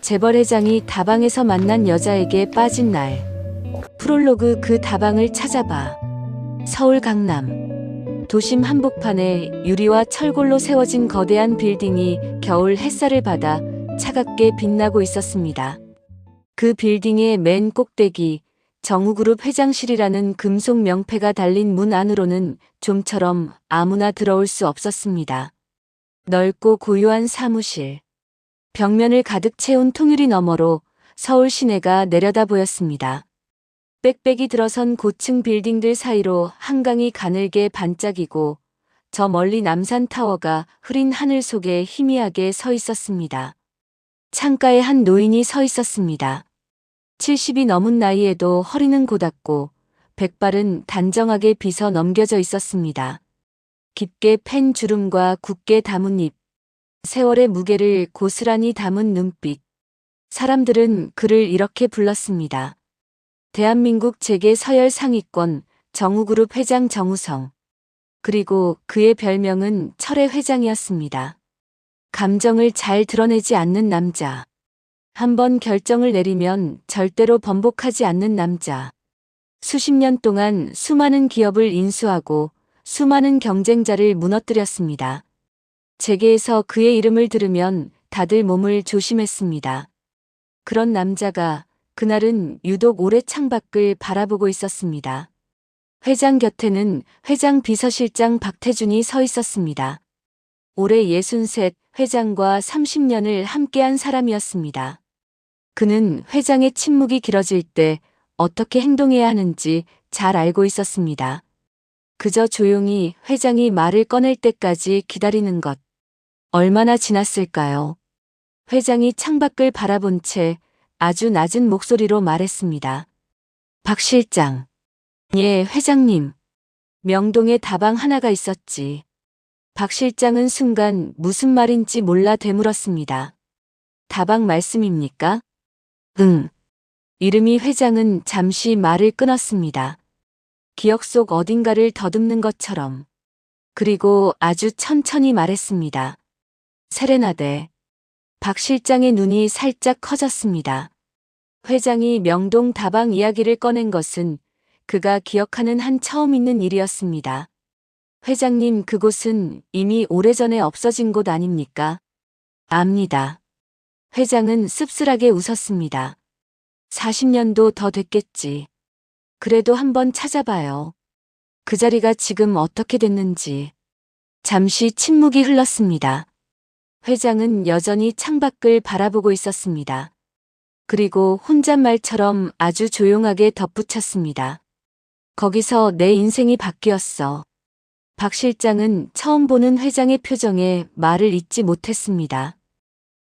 재벌 회장이 다방에서 만난 여자에게 빠진 날. 프롤로그 그 다방을 찾아봐. 서울 강남. 도심 한복판에 유리와 철골로 세워진 거대한 빌딩이 겨울 햇살을 받아 차갑게 빛나고 있었습니다. 그 빌딩의 맨 꼭대기 정우그룹 회장실이라는 금속 명패가 달린 문 안으로는 좀처럼 아무나 들어올 수 없었습니다. 넓고 고요한 사무실. 벽면을 가득 채운 통유리 너머로 서울 시내가 내려다 보였습니다. 빽빽이 들어선 고층 빌딩들 사이로 한강이 가늘게 반짝이고 저 멀리 남산타워가 흐린 하늘 속에 희미하게 서 있었습니다. 창가에 한 노인이 서 있었습니다. 70이 넘은 나이에도 허리는 곧았고 백발은 단정하게 빗어 넘겨져 있었습니다. 깊게 팬 주름과 굳게 담은 입, 세월의 무게를 고스란히 담은 눈빛. 사람들은 그를 이렇게 불렀습니다. 대한민국 재계 서열 상위권 정우그룹 회장 정우성. 그리고 그의 별명은 철의 회장이었습니다. 감정을 잘 드러내지 않는 남자. 한번 결정을 내리면 절대로 번복하지 않는 남자. 수십 년 동안 수많은 기업을 인수하고 수많은 경쟁자를 무너뜨렸습니다. 재계에서 그의 이름을 들으면 다들 몸을 조심했습니다. 그런 남자가 그날은 유독 오래 창밖을 바라보고 있었습니다. 회장 곁에는 회장 비서실장 박태준이 서 있었습니다. 올해 63 회장과 30년을 함께한 사람이었습니다. 그는 회장의 침묵이 길어질 때 어떻게 행동해야 하는지 잘 알고 있었습니다. 그저 조용히 회장이 말을 꺼낼 때까지 기다리는 것. 얼마나 지났을까요? 회장이 창밖을 바라본 채 아주 낮은 목소리로 말했습니다. 박 실장. 예, 회장님. 명동에 다방 하나가 있었지. 박 실장은 순간 무슨 말인지 몰라 되물었습니다. 다방 말씀입니까? 응. 이름이 회장은 잠시 말을 끊었습니다. 기억 속 어딘가를 더듬는 것처럼. 그리고 아주 천천히 말했습니다. 세레나데. 박 실장의 눈이 살짝 커졌습니다. 회장이 명동 다방 이야기를 꺼낸 것은 그가 기억하는 한 처음 있는 일이었습니다. 회장님, 그곳은 이미 오래전에 없어진 곳 아닙니까? 압니다. 회장은 씁쓸하게 웃었습니다. 40년도 더 됐겠지. 그래도 한번 찾아봐요. 그 자리가 지금 어떻게 됐는지. 잠시 침묵이 흘렀습니다. 회장은 여전히 창밖을 바라보고 있었습니다. 그리고 혼잣말처럼 아주 조용하게 덧붙였습니다. 거기서 내 인생이 바뀌었어. 박 실장은 처음 보는 회장의 표정에 말을 잇지 못했습니다.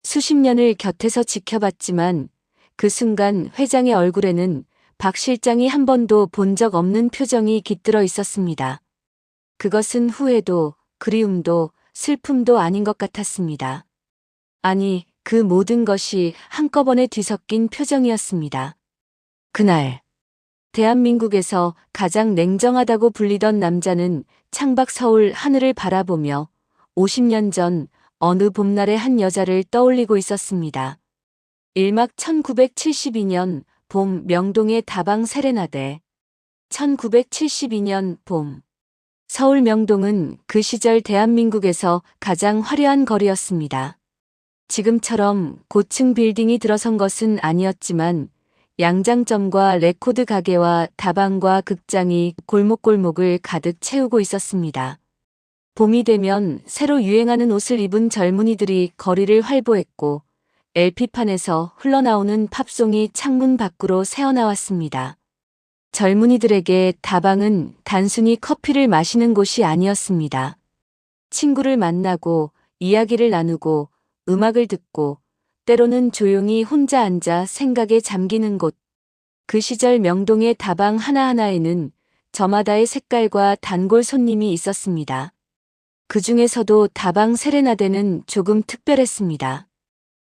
수십 년을 곁에서 지켜봤지만 그 순간 회장의 얼굴에는 박 실장이 한 번도 본 적 없는 표정이 깃들어 있었습니다. 그것은 후회도 그리움도 슬픔도 아닌 것 같았습니다. 아니, 그 모든 것이 한꺼번에 뒤섞인 표정이었습니다. 그날, 대한민국에서 가장 냉정하다고 불리던 남자는 창밖 서울 하늘을 바라보며 50년 전 어느 봄날의 한 여자를 떠올리고 있었습니다. 일막 1972년 봄 명동의 다방 세레나데. 1972년 봄. 서울 명동은 그 시절 대한민국에서 가장 화려한 거리였습니다. 지금처럼 고층 빌딩이 들어선 것은 아니었지만 양장점과 레코드 가게와 다방과 극장이 골목골목을 가득 채우고 있었습니다. 봄이 되면 새로 유행하는 옷을 입은 젊은이들이 거리를 활보했고 LP판에서 흘러나오는 팝송이 창문 밖으로 새어나왔습니다. 젊은이들에게 다방은 단순히 커피를 마시는 곳이 아니었습니다. 친구를 만나고 이야기를 나누고 음악을 듣고 때로는 조용히 혼자 앉아 생각에 잠기는 곳. 그 시절 명동의 다방 하나하나에는 저마다의 색깔과 단골 손님이 있었습니다. 그 중에서도 다방 세레나데는 조금 특별했습니다.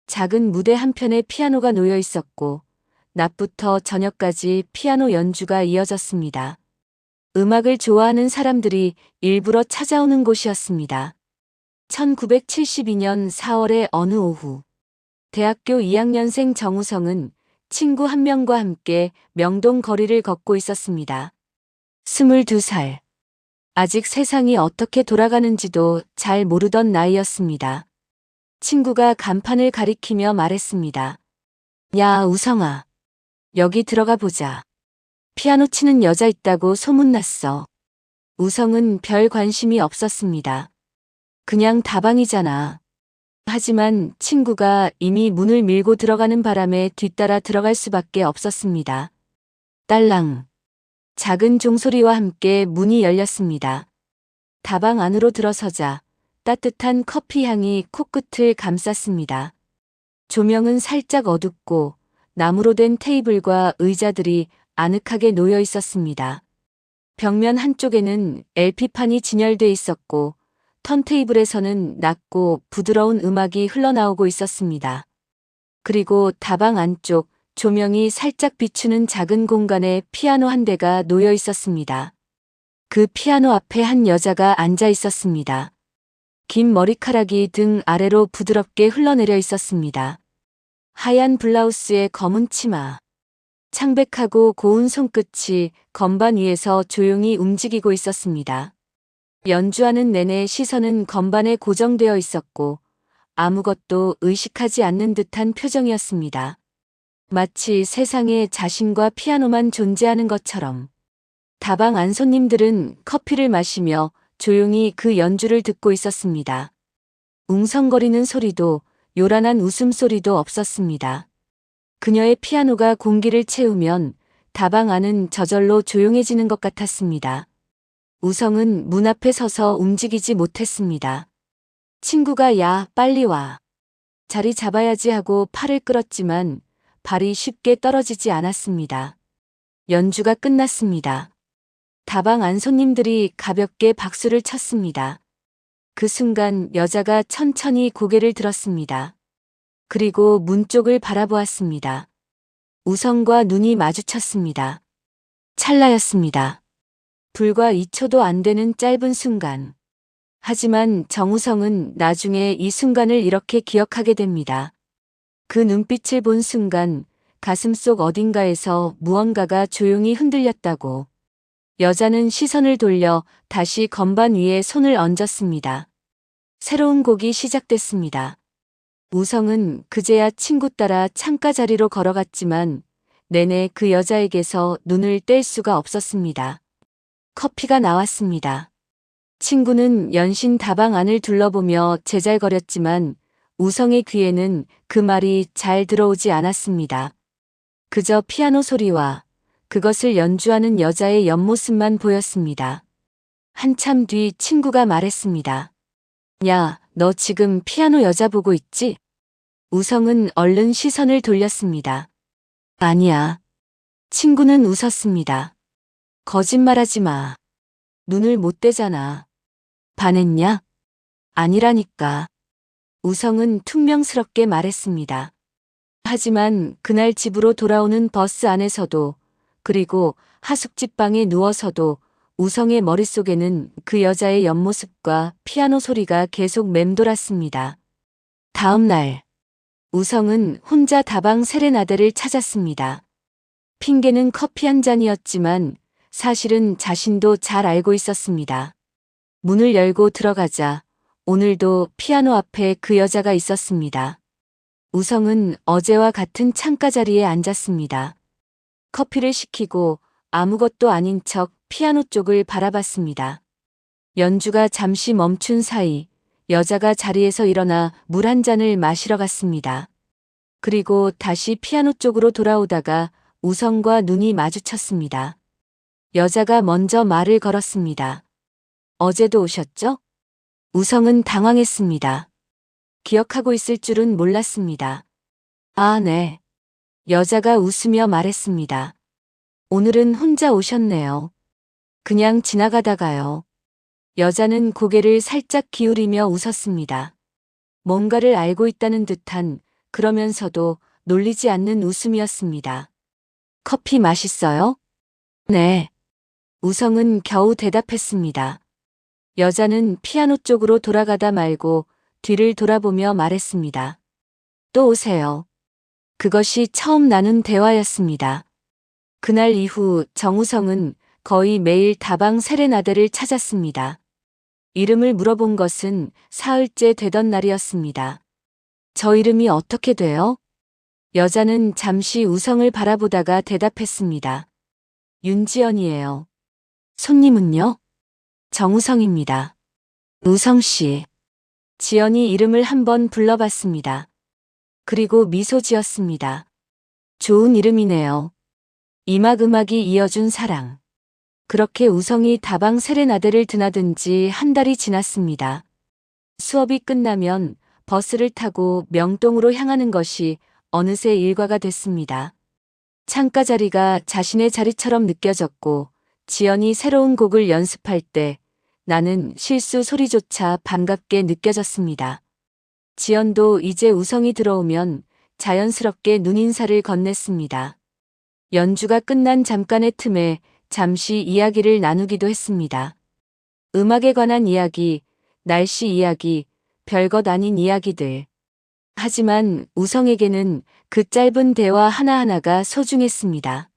작은 무대 한편에 피아노가 놓여 있었고 낮부터 저녁까지 피아노 연주가 이어졌습니다. 음악을 좋아하는 사람들이 일부러 찾아오는 곳이었습니다. 1972년 4월의 어느 오후. 대학교 2학년생 정우성은 친구 한 명과 함께 명동 거리를 걷고 있었습니다. 22살. 아직 세상이 어떻게 돌아가는지도 잘 모르던 나이였습니다. 친구가 간판을 가리키며 말했습니다. 야, 우성아. 여기 들어가 보자. 피아노 치는 여자 있다고 소문났어. 우성은 별 관심이 없었습니다. 그냥 다방이잖아. 하지만 친구가 이미 문을 밀고 들어가는 바람에 뒤따라 들어갈 수밖에 없었습니다. 딸랑. 작은 종소리와 함께 문이 열렸습니다. 다방 안으로 들어서자 따뜻한 커피 향이 코끝을 감쌌습니다. 조명은 살짝 어둡고 나무로 된 테이블과 의자들이 아늑하게 놓여 있었습니다. 벽면 한쪽에는 LP판이 진열돼 있었고 턴테이블에서는 낮고 부드러운 음악이 흘러나오고 있었습니다. 그리고 다방 안쪽 조명이 살짝 비추는 작은 공간에 피아노 한 대가 놓여 있었습니다. 그 피아노 앞에 한 여자가 앉아 있었습니다. 긴 머리카락이 등 아래로 부드럽게 흘러내려 있었습니다. 하얀 블라우스에 검은 치마. 창백하고 고운 손끝이 건반 위에서 조용히 움직이고 있었습니다. 연주하는 내내 시선은 건반에 고정되어 있었고 아무것도 의식하지 않는 듯한 표정이었습니다. 마치 세상에 자신과 피아노만 존재하는 것처럼. 다방 안 손님들은 커피를 마시며 조용히 그 연주를 듣고 있었습니다. 웅성거리는 소리도 요란한 웃음소리도 없었습니다. 그녀의 피아노가 공기를 채우면 다방 안은 저절로 조용해지는 것 같았습니다. 우성은 문 앞에 서서 움직이지 못했습니다. 친구가 야, 빨리 와. 자리 잡아야지 하고 팔을 끌었지만 발이 쉽게 떨어지지 않았습니다. 연주가 끝났습니다. 다방 안 손님들이 가볍게 박수를 쳤습니다. 그 순간 여자가 천천히 고개를 들었습니다. 그리고 문 쪽을 바라보았습니다. 우성과 눈이 마주쳤습니다. 찰나였습니다. 불과 2초도 안 되는 짧은 순간. 하지만 정우성은 나중에 이 순간을 이렇게 기억하게 됩니다. 그 눈빛을 본 순간 가슴속 어딘가에서 무언가가 조용히 흔들렸다고. 여자는 시선을 돌려 다시 건반 위에 손을 얹었습니다. 새로운 곡이 시작됐습니다. 우성은 그제야 친구 따라 창가 자리로 걸어갔지만 내내 그 여자에게서 눈을 뗄 수가 없었습니다. 커피가 나왔습니다. 친구는 연신 다방 안을 둘러보며 제잘거렸지만 우성의 귀에는 그 말이 잘 들어오지 않았습니다. 그저 피아노 소리와 그것을 연주하는 여자의 옆모습만 보였습니다. 한참 뒤 친구가 말했습니다. 야, 너 지금 피아노 여자 보고 있지? 우성은 얼른 시선을 돌렸습니다. 아니야. 친구는 웃었습니다. 거짓말하지 마. 눈을 못 떼잖아. 반했냐? 아니라니까. 우성은 퉁명스럽게 말했습니다. 하지만 그날 집으로 돌아오는 버스 안에서도 그리고 하숙집 방에 누워서도 우성의 머릿속에는 그 여자의 옆모습과 피아노 소리가 계속 맴돌았습니다. 다음 날, 우성은 혼자 다방 세레나데를 찾았습니다. 핑계는 커피 한 잔이었지만 사실은 자신도 잘 알고 있었습니다. 문을 열고 들어가자 오늘도 피아노 앞에 그 여자가 있었습니다. 우성은 어제와 같은 창가 자리에 앉았습니다. 커피를 시키고 아무것도 아닌 척 피아노 쪽을 바라봤습니다. 연주가 잠시 멈춘 사이 여자가 자리에서 일어나 물 한 잔을 마시러 갔습니다. 그리고 다시 피아노 쪽으로 돌아오다가 우성과 눈이 마주쳤습니다. 여자가 먼저 말을 걸었습니다. 어제도 오셨죠? 우성은 당황했습니다. 기억하고 있을 줄은 몰랐습니다. 아, 네. 여자가 웃으며 말했습니다. 오늘은 혼자 오셨네요. 그냥 지나가다가요. 여자는 고개를 살짝 기울이며 웃었습니다. 뭔가를 알고 있다는 듯한 그러면서도 놀리지 않는 웃음이었습니다. 커피 맛있어요? 네. 우성은 겨우 대답했습니다. 여자는 피아노 쪽으로 돌아가다 말고 뒤를 돌아보며 말했습니다. 또 오세요. 그것이 처음 나눈 대화였습니다. 그날 이후 정우성은 거의 매일 다방 세레나데를 찾았습니다. 이름을 물어본 것은 사흘째 되던 날이었습니다. 저 이름이 어떻게 돼요? 여자는 잠시 우성을 바라보다가 대답했습니다. 윤지연이에요. 손님은요? 정우성입니다. 우성씨. 지연이 이름을 한번 불러봤습니다. 그리고 미소 지었습니다. 좋은 이름이네요. 음악이 이어준 사랑. 그렇게 우성이 다방 세레나데를 드나든 지 한 달이 지났습니다. 수업이 끝나면 버스를 타고 명동으로 향하는 것이 어느새 일과가 됐습니다. 창가 자리가 자신의 자리처럼 느껴졌고 지연이 새로운 곡을 연습할 때 나는 실수 소리조차 반갑게 느껴졌습니다. 지연도 이제 우성이 들어오면 자연스럽게 눈인사를 건넸습니다. 연주가 끝난 잠깐의 틈에 잠시 이야기를 나누기도 했습니다. 음악에 관한 이야기, 날씨 이야기, 별것 아닌 이야기들. 하지만 우성에게는 그 짧은 대화 하나하나가 소중했습니다.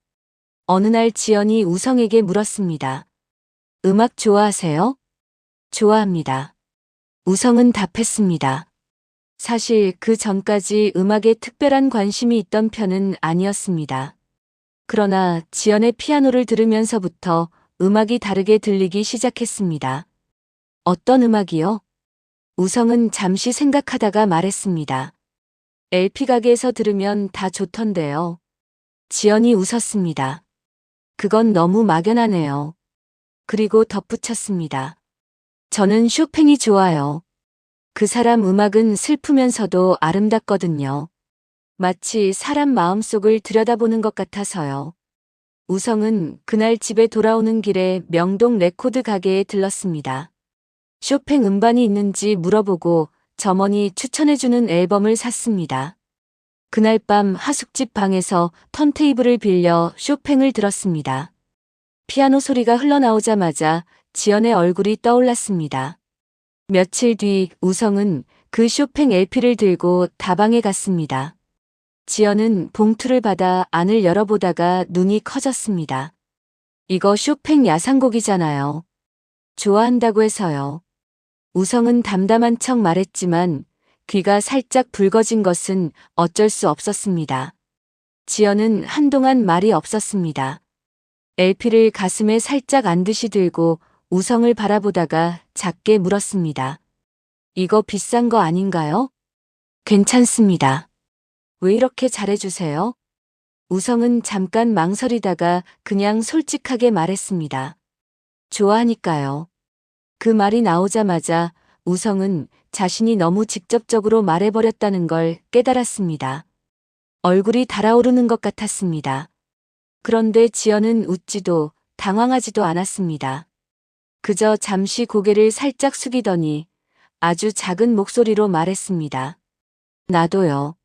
어느 날 지연이 우성에게 물었습니다. 음악 좋아하세요? 좋아합니다. 우성은 답했습니다. 사실 그 전까지 음악에 특별한 관심이 있던 편은 아니었습니다. 그러나 지연의 피아노를 들으면서부터 음악이 다르게 들리기 시작했습니다. 어떤 음악이요? 우성은 잠시 생각하다가 말했습니다. LP 가게에서 들으면 다 좋던데요. 지연이 웃었습니다. 그건 너무 막연하네요. 그리고 덧붙였습니다. 저는 쇼팽이 좋아요. 그 사람 음악은 슬프면서도 아름답거든요. 마치 사람 마음속을 들여다보는 것 같아서요. 우성은 그날 집에 돌아오는 길에 명동 레코드 가게에 들렀습니다. 쇼팽 음반이 있는지 물어보고 점원이 추천해주는 앨범을 샀습니다. 그날 밤 하숙집 방에서 턴테이블을 빌려 쇼팽을 들었습니다. 피아노 소리가 흘러나오자마자 지연의 얼굴이 떠올랐습니다. 며칠 뒤 우성은 그 쇼팽 LP를 들고 다방에 갔습니다. 지연은 봉투를 받아 안을 열어보다가 눈이 커졌습니다. 이거 쇼팽 야상곡이잖아요. 좋아한다고 해서요. 우성은 담담한 척 말했지만 귀가 살짝 붉어진 것은 어쩔 수 없었습니다. 지연은 한동안 말이 없었습니다. LP를 가슴에 살짝 안듯이 들고 우성을 바라보다가 작게 물었습니다. 이거 비싼 거 아닌가요? 괜찮습니다. 왜 이렇게 잘해주세요? 우성은 잠깐 망설이다가 그냥 솔직하게 말했습니다. 좋아하니까요. 그 말이 나오자마자 우성은 자신이 너무 직접적으로 말해버렸다는 걸 깨달았습니다. 얼굴이 달아오르는 것 같았습니다. 그런데 지연은 웃지도 당황하지도 않았습니다. 그저 잠시 고개를 살짝 숙이더니 아주 작은 목소리로 말했습니다. 나도요.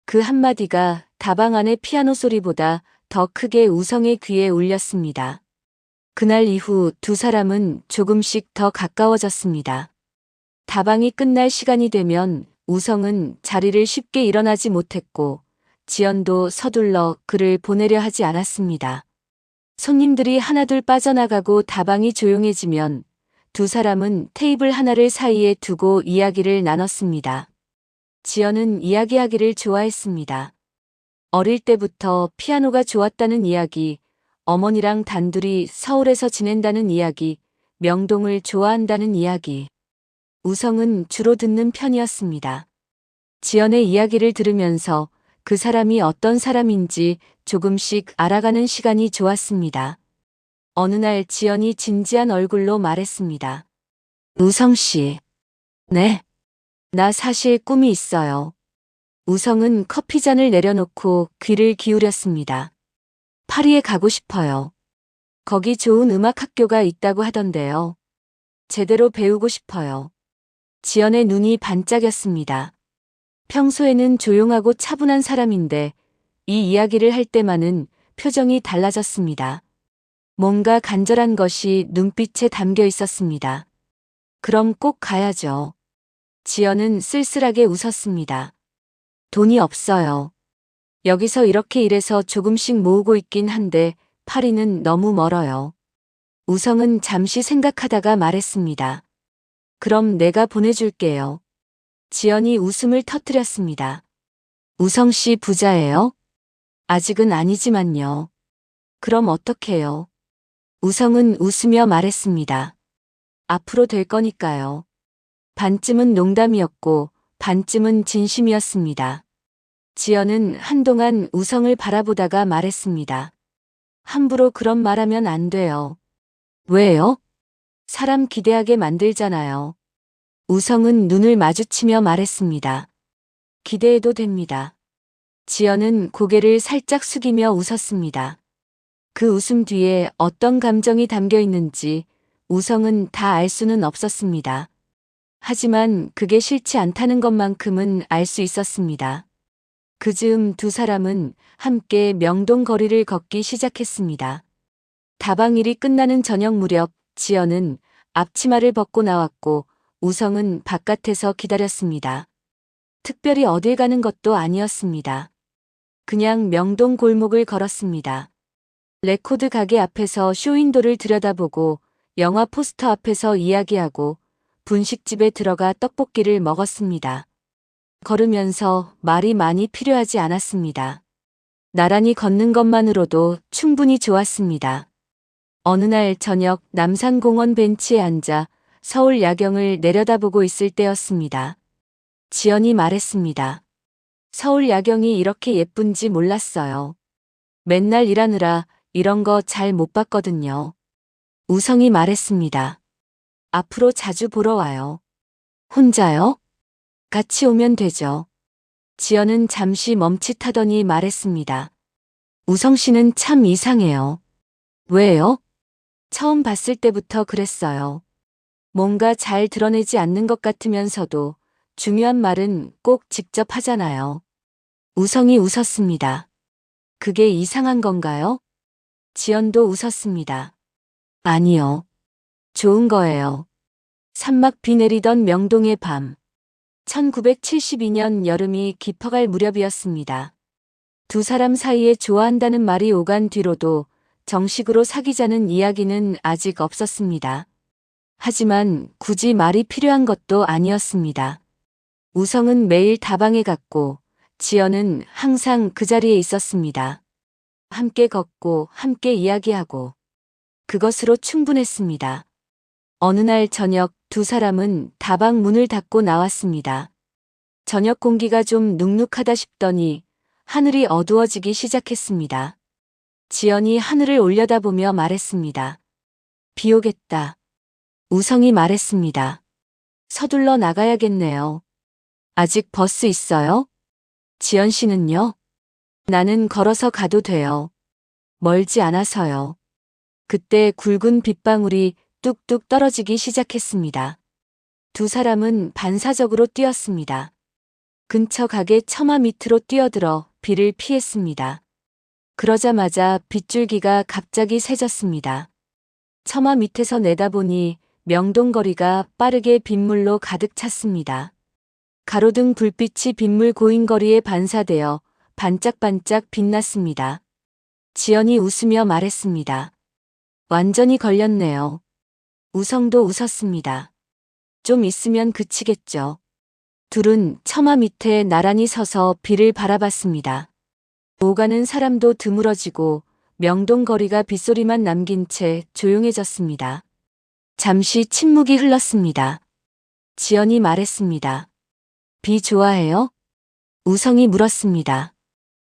그 한마디가 다방 안의 피아노 소리보다 더 크게 우성의 귀에 울렸습니다. 그날 이후 두 사람은 조금씩 더 가까워졌습니다. 다방이 끝날 시간이 되면 우성은 자리를 쉽게 일어나지 못했고 지연도 서둘러 그를 보내려 하지 않았습니다. 손님들이 하나둘 빠져나가고 다방이 조용해지면 두 사람은 테이블 하나를 사이에 두고 이야기를 나눴습니다. 지연은 이야기하기를 좋아했습니다. 어릴 때부터 피아노가 좋았다는 이야기, 어머니랑 단둘이 서울에서 지낸다는 이야기, 명동을 좋아한다는 이야기. 우성은 주로 듣는 편이었습니다. 지연의 이야기를 들으면서 그 사람이 어떤 사람인지 조금씩 알아가는 시간이 좋았습니다. 어느 날 지연이 진지한 얼굴로 말했습니다. 우성 씨. 네. 나 사실 꿈이 있어요. 우성은 커피잔을 내려놓고 귀를 기울였습니다. 파리에 가고 싶어요. 거기 좋은 음악 학교가 있다고 하던데요. 제대로 배우고 싶어요. 지연의 눈이 반짝였습니다. 평소에는 조용하고 차분한 사람인데 이 이야기를 할 때만은 표정이 달라졌습니다. 뭔가 간절한 것이 눈빛에 담겨 있었습니다. 그럼 꼭 가야죠. 지연은 쓸쓸하게 웃었습니다. 돈이 없어요. 여기서 이렇게 일해서 조금씩 모으고 있긴 한데 파리는 너무 멀어요. 우성은 잠시 생각하다가 말했습니다. 그럼 내가 보내줄게요. 지연이 웃음을 터뜨렸습니다. 우성 씨 부자예요? 아직은 아니지만요. 그럼 어떡해요? 우성은 웃으며 말했습니다. 앞으로 될 거니까요. 반쯤은 농담이었고 반쯤은 진심이었습니다. 지연은 한동안 우성을 바라보다가 말했습니다. 함부로 그런 말하면 안 돼요. 왜요? 사람 기대하게 만들잖아요. 우성은 눈을 마주치며 말했습니다. 기대해도 됩니다. 지연은 고개를 살짝 숙이며 웃었습니다. 그 웃음 뒤에 어떤 감정이 담겨 있는지 우성은 다 알 수는 없었습니다. 하지만 그게 싫지 않다는 것만큼은 알 수 있었습니다. 그 즈음 두 사람은 함께 명동 거리를 걷기 시작했습니다. 다방일이 끝나는 저녁 무렵 지연은 앞치마를 벗고 나왔고 우성은 바깥에서 기다렸습니다. 특별히 어딜 가는 것도 아니었습니다. 그냥 명동 골목을 걸었습니다. 레코드 가게 앞에서 쇼윈도를 들여다보고 영화 포스터 앞에서 이야기하고 분식집에 들어가 떡볶이를 먹었습니다. 걸으면서 말이 많이 필요하지 않았습니다. 나란히 걷는 것만으로도 충분히 좋았습니다. 어느 날 저녁 남산공원 벤치에 앉아 서울 야경을 내려다보고 있을 때였습니다. 지연이 말했습니다. 서울 야경이 이렇게 예쁜지 몰랐어요. 맨날 일하느라 이런 거 잘 못 봤거든요. 우성이 말했습니다. 앞으로 자주 보러 와요. 혼자요? 같이 오면 되죠. 지연은 잠시 멈칫하더니 말했습니다. 우성 씨는 참 이상해요. 왜요? 처음 봤을 때부터 그랬어요. 뭔가 잘 드러내지 않는 것 같으면서도 중요한 말은 꼭 직접 하잖아요. 우성이 웃었습니다. 그게 이상한 건가요? 지연도 웃었습니다. 아니요. 좋은 거예요. 산막 비 내리던 명동의 밤. 1972년 여름이 깊어갈 무렵이었습니다. 두 사람 사이에 좋아한다는 말이 오간 뒤로도 정식으로 사귀자는 이야기는 아직 없었습니다. 하지만 굳이 말이 필요한 것도 아니었습니다. 우성은 매일 다방에 갔고 지연은 항상 그 자리에 있었습니다. 함께 걷고 함께 이야기하고 그것으로 충분했습니다. 어느 날 저녁 두 사람은 다방 문을 닫고 나왔습니다. 저녁 공기가 좀 눅눅하다 싶더니 하늘이 어두워지기 시작했습니다. 지연이 하늘을 올려다보며 말했습니다. 비 오겠다. 우성이 말했습니다. 서둘러 나가야겠네요. 아직 버스 있어요? 지연 씨는요? 나는 걸어서 가도 돼요. 멀지 않아서요. 그때 굵은 빗방울이 뚝뚝 떨어지기 시작했습니다. 두 사람은 반사적으로 뛰었습니다. 근처 가게 처마 밑으로 뛰어들어 비를 피했습니다. 그러자마자 빗줄기가 갑자기 새졌습니다. 처마 밑에서 내다보니 명동거리가 빠르게 빗물로 가득 찼습니다. 가로등 불빛이 빗물 고인거리에 반사되어 반짝반짝 빛났습니다. 지연이 웃으며 말했습니다. 완전히 걸렸네요. 우성도 웃었습니다. 좀 있으면 그치겠죠. 둘은 처마 밑에 나란히 서서 비를 바라봤습니다. 오가는 사람도 드물어지고 명동거리가 빗소리만 남긴 채 조용해졌습니다. 잠시 침묵이 흘렀습니다. 지연이 말했습니다. 비 좋아해요? 우성이 물었습니다.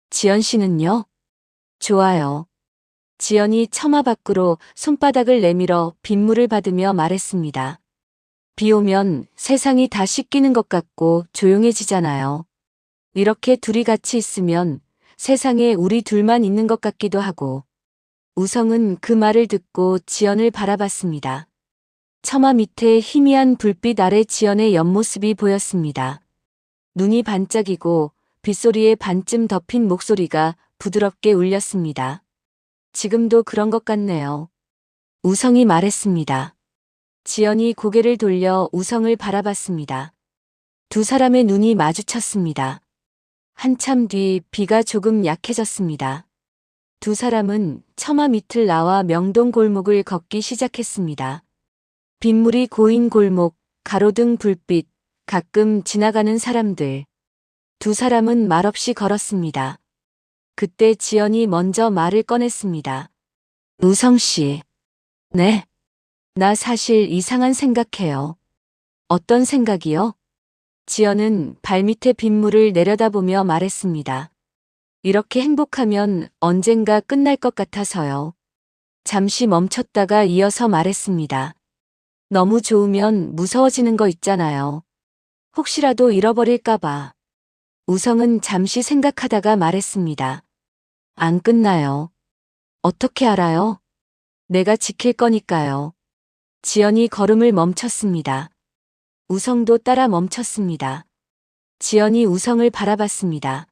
지연 씨는요? 좋아요. 지연이 처마 밖으로 손바닥을 내밀어 빗물을 받으며 말했습니다. 비 오면 세상이 다 씻기는 것 같고 조용해지잖아요. 이렇게 둘이 같이 있으면 세상에 우리 둘만 있는 것 같기도 하고. 우성은 그 말을 듣고 지연을 바라봤습니다. 처마 밑에 희미한 불빛 아래 지연의 옆모습이 보였습니다. 눈이 반짝이고 빗소리에 반쯤 덮인 목소리가 부드럽게 울렸습니다. 지금도 그런 것 같네요. 우성이 말했습니다. 지연이 고개를 돌려 우성을 바라봤습니다. 두 사람의 눈이 마주쳤습니다. 한참 뒤 비가 조금 약해졌습니다. 두 사람은 처마 밑을 나와 명동 골목을 걷기 시작했습니다. 빗물이 고인 골목, 가로등 불빛, 가끔 지나가는 사람들. 두 사람은 말없이 걸었습니다. 그때 지연이 먼저 말을 꺼냈습니다. 우성 씨. 네. 나 사실 이상한 생각해요. 어떤 생각이요? 지연은 발밑에 빗물을 내려다보며 말했습니다. 이렇게 행복하면 언젠가 끝날 것 같아서요. 잠시 멈췄다가 이어서 말했습니다. 너무 좋으면 무서워지는 거 있잖아요. 혹시라도 잃어버릴까봐. 우성은 잠시 생각하다가 말했습니다. 안 끝나요. 어떻게 알아요? 내가 지킬 거니까요. 지연이 걸음을 멈췄습니다. 우성도 따라 멈췄습니다. 지연이 우성을 바라봤습니다.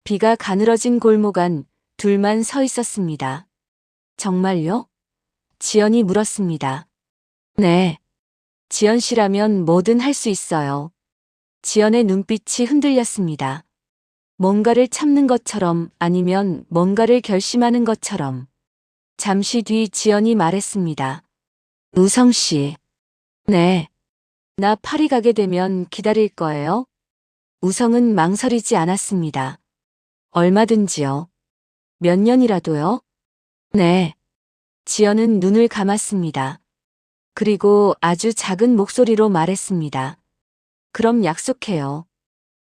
비가 가늘어진 골목 안 둘만 서 있었습니다. 정말요? 지연이 물었습니다. 네. 지연 씨라면 뭐든 할 수 있어요. 지연의 눈빛이 흔들렸습니다. 뭔가를 참는 것처럼 아니면 뭔가를 결심하는 것처럼. 잠시 뒤 지연이 말했습니다. 우성 씨. 네. 나 파리 가게 되면 기다릴 거예요? 우성은 망설이지 않았습니다. 얼마든지요. 몇 년이라도요? 네. 지연은 눈을 감았습니다. 그리고 아주 작은 목소리로 말했습니다. 그럼 약속해요.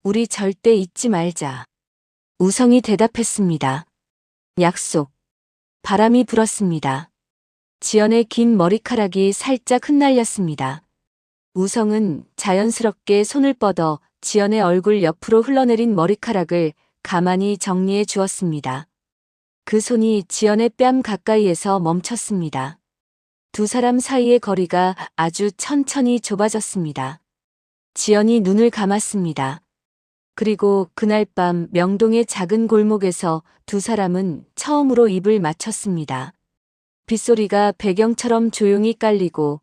우리 절대 잊지 말자. 우성이 대답했습니다. 약속. 바람이 불었습니다. 지연의 긴 머리카락이 살짝 흩날렸습니다. 우성은 자연스럽게 손을 뻗어 지연의 얼굴 옆으로 흘러내린 머리카락을 가만히 정리해 주었습니다. 그 손이 지연의 뺨 가까이에서 멈췄습니다. 두 사람 사이의 거리가 아주 천천히 좁아졌습니다. 지연이 눈을 감았습니다. 그리고 그날 밤 명동의 작은 골목에서 두 사람은 처음으로 입을 맞췄습니다. 빗소리가 배경처럼 조용히 깔리고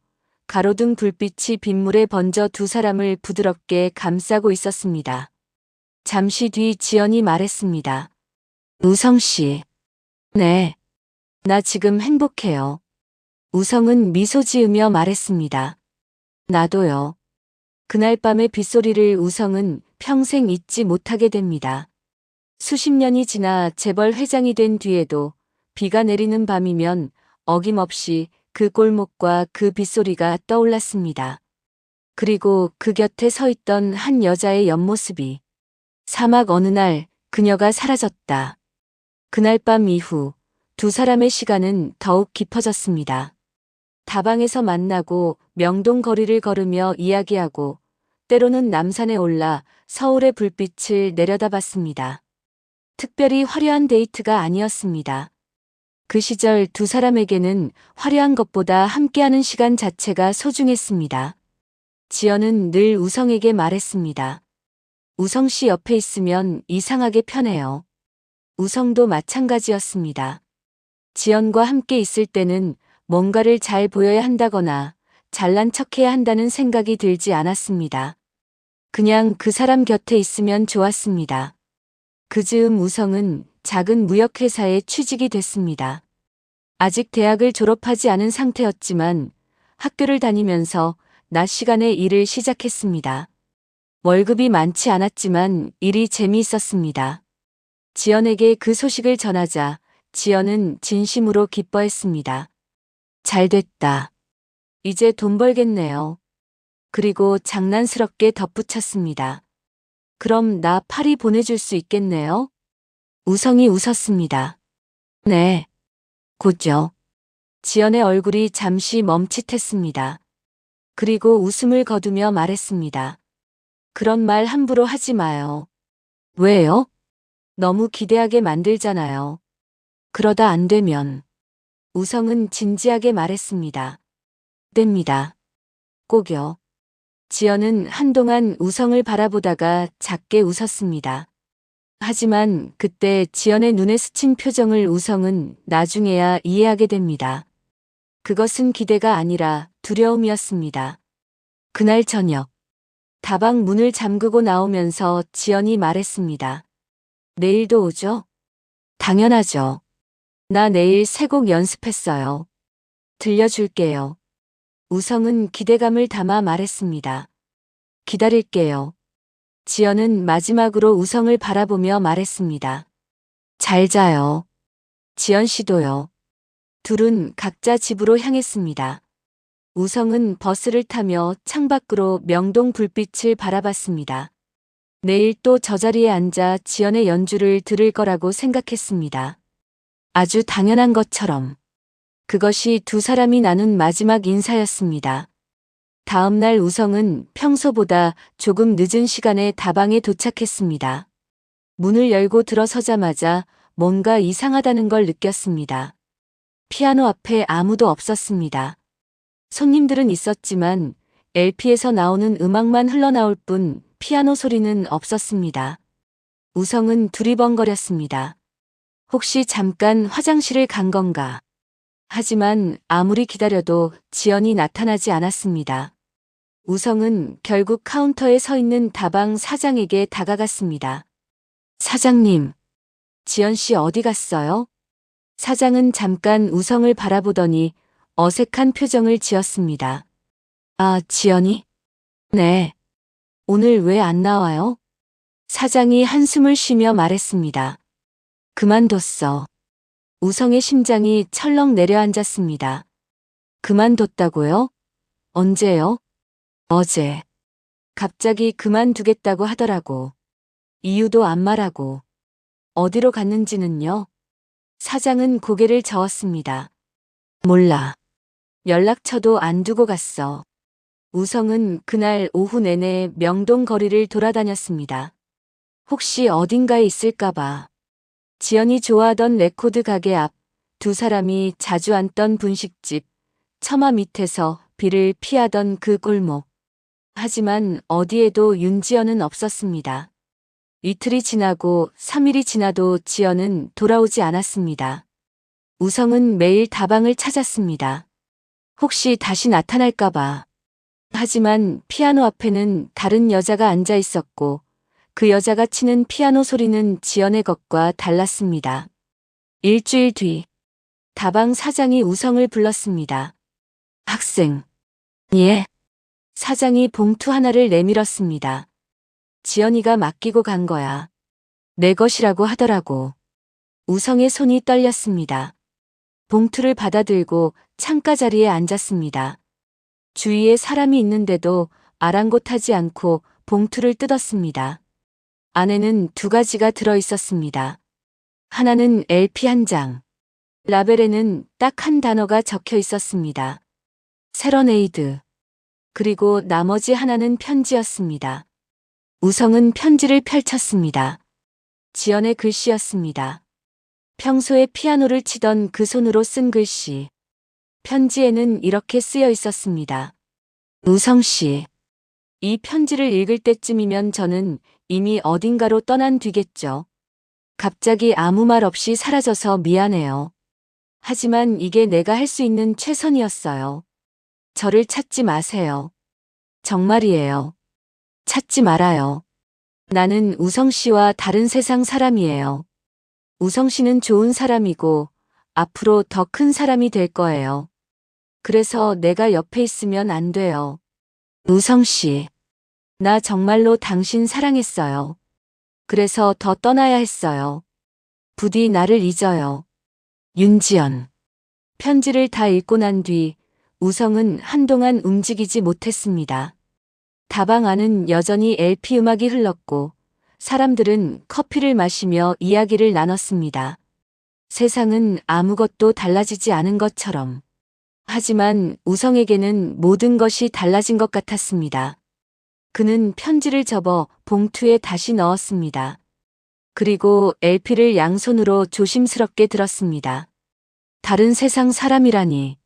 가로등 불빛이 빗물에 번져 두 사람을 부드럽게 감싸고 있었습니다. 잠시 뒤 지연이 말했습니다. 우성 씨. 네. 나 지금 행복해요. 우성은 미소 지으며 말했습니다. 나도요. 그날 밤의 빗소리를 우성은 평생 잊지 못하게 됩니다. 수십 년이 지나 재벌 회장이 된 뒤에도 비가 내리는 밤이면 어김없이 그 골목과 그 빗소리가 떠올랐습니다. 그리고 그 곁에 서 있던 한 여자의 옆모습이. 사막 어느 날 그녀가 사라졌다. 그날 밤 이후 두 사람의 시간은 더욱 깊어졌습니다. 다방에서 만나고 명동 거리를 걸으며 이야기하고 때로는 남산에 올라 서울의 불빛을 내려다봤습니다. 특별히 화려한 데이트가 아니었습니다. 그 시절 두 사람에게는 화려한 것보다 함께하는 시간 자체가 소중했습니다. 지연은 늘 우성에게 말했습니다. 우성 씨 옆에 있으면 이상하게 편해요. 우성도 마찬가지였습니다. 지연과 함께 있을 때는 뭔가를 잘 보여야 한다거나 잘난 척해야 한다는 생각이 들지 않았습니다. 그냥 그 사람 곁에 있으면 좋았습니다. 그 즈음 우성은 작은 무역회사에 취직이 됐습니다. 아직 대학을 졸업하지 않은 상태였지만 학교를 다니면서 낮 시간에 일을 시작했습니다. 월급이 많지 않았지만 일이 재미있었습니다. 지연에게 그 소식을 전하자 지연은 진심으로 기뻐했습니다. 잘 됐다. 이제 돈 벌겠네요. 그리고 장난스럽게 덧붙였습니다. 그럼 나 파리 보내줄 수 있겠네요? 우성이 웃었습니다. 네. 곧요. 지연의 얼굴이 잠시 멈칫했습니다. 그리고 웃음을 거두며 말했습니다. 그런 말 함부로 하지 마요. 왜요? 너무 기대하게 만들잖아요. 그러다 안 되면. 우성은 진지하게 말했습니다. 됩니다. 꼭요. 지연은 한동안 우성을 바라보다가 작게 웃었습니다. 하지만 그때 지연의 눈에 스친 표정을 우성은 나중에야 이해하게 됩니다. 그것은 기대가 아니라 두려움이었습니다. 그날 저녁, 다방 문을 잠그고 나오면서 지연이 말했습니다. 내일도 오죠? 당연하죠. 나 내일 세 곡 연습했어요. 들려줄게요. 우성은 기대감을 담아 말했습니다. 기다릴게요. 지연은 마지막으로 우성을 바라보며 말했습니다. 잘 자요. 지연 씨도요. 둘은 각자 집으로 향했습니다. 우성은 버스를 타며 창밖으로 명동 불빛을 바라봤습니다. 내일 또 저 자리에 앉아 지연의 연주를 들을 거라고 생각했습니다. 아주 당연한 것처럼. 그것이 두 사람이 나눈 마지막 인사였습니다. 다음 날 우성은 평소보다 조금 늦은 시간에 다방에 도착했습니다. 문을 열고 들어서자마자 뭔가 이상하다는 걸 느꼈습니다. 피아노 앞에 아무도 없었습니다. 손님들은 있었지만 LP에서 나오는 음악만 흘러나올 뿐 피아노 소리는 없었습니다. 우성은 두리번거렸습니다. 혹시 잠깐 화장실을 간 건가? 하지만 아무리 기다려도 지연이 나타나지 않았습니다. 우성은 결국 카운터에 서 있는 다방 사장에게 다가갔습니다. 사장님, 지연 씨 어디 갔어요? 사장은 잠깐 우성을 바라보더니 어색한 표정을 지었습니다. 아, 지연이? 네. 오늘 왜 안 나와요? 사장이 한숨을 쉬며 말했습니다. 그만뒀어. 우성의 심장이 철렁 내려앉았습니다. 그만뒀다고요? 언제요? 어제. 갑자기 그만두겠다고 하더라고. 이유도 안 말하고. 어디로 갔는지는요? 사장은 고개를 저었습니다. 몰라. 연락처도 안 두고 갔어. 우성은 그날 오후 내내 명동 거리를 돌아다녔습니다. 혹시 어딘가에 있을까봐. 지연이 좋아하던 레코드 가게 앞, 두 사람이 자주 앉던 분식집, 처마 밑에서 비를 피하던 그 골목. 하지만 어디에도 윤지연은 없었습니다. 이틀이 지나고 3일이 지나도 지연은 돌아오지 않았습니다. 우성은 매일 다방을 찾았습니다. 혹시 다시 나타날까봐. 하지만 피아노 앞에는 다른 여자가 앉아 있었고 그 여자가 치는 피아노 소리는 지연의 것과 달랐습니다. 일주일 뒤, 다방 사장이 우성을 불렀습니다. 학생. 예. 사장이 봉투 하나를 내밀었습니다. 지연이가 맡기고 간 거야. 내 것이라고 하더라고. 우성의 손이 떨렸습니다. 봉투를 받아들고 창가 자리에 앉았습니다. 주위에 사람이 있는데도 아랑곳하지 않고 봉투를 뜯었습니다. 안에는 두 가지가 들어 있었습니다. 하나는 LP 한 장. 라벨에는 딱 한 단어가 적혀 있었습니다. 세러네이드. 그리고 나머지 하나는 편지였습니다. 우성은 편지를 펼쳤습니다. 지연의 글씨였습니다. 평소에 피아노를 치던 그 손으로 쓴 글씨. 편지에는 이렇게 쓰여 있었습니다. 우성 씨. 이 편지를 읽을 때쯤이면 저는 이미 어딘가로 떠난 뒤겠죠. 갑자기 아무 말 없이 사라져서 미안해요. 하지만 이게 내가 할 수 있는 최선이었어요. 저를 찾지 마세요. 정말이에요. 찾지 말아요. 나는 우성 씨와 다른 세상 사람이에요. 우성 씨는 좋은 사람이고 앞으로 더 큰 사람이 될 거예요. 그래서 내가 옆에 있으면 안 돼요. 우성 씨. 나 정말로 당신 사랑했어요. 그래서 더 떠나야 했어요. 부디 나를 잊어요. 윤지연. 편지를 다 읽고 난 뒤 우성은 한동안 움직이지 못했습니다. 다방 안은 여전히 LP 음악이 흘렀고 사람들은 커피를 마시며 이야기를 나눴습니다. 세상은 아무것도 달라지지 않은 것처럼. 하지만 우성에게는 모든 것이 달라진 것 같았습니다. 그는 편지를 접어 봉투에 다시 넣었습니다. 그리고 LP를 양손으로 조심스럽게 들었습니다. 다른 세상 사람이라니.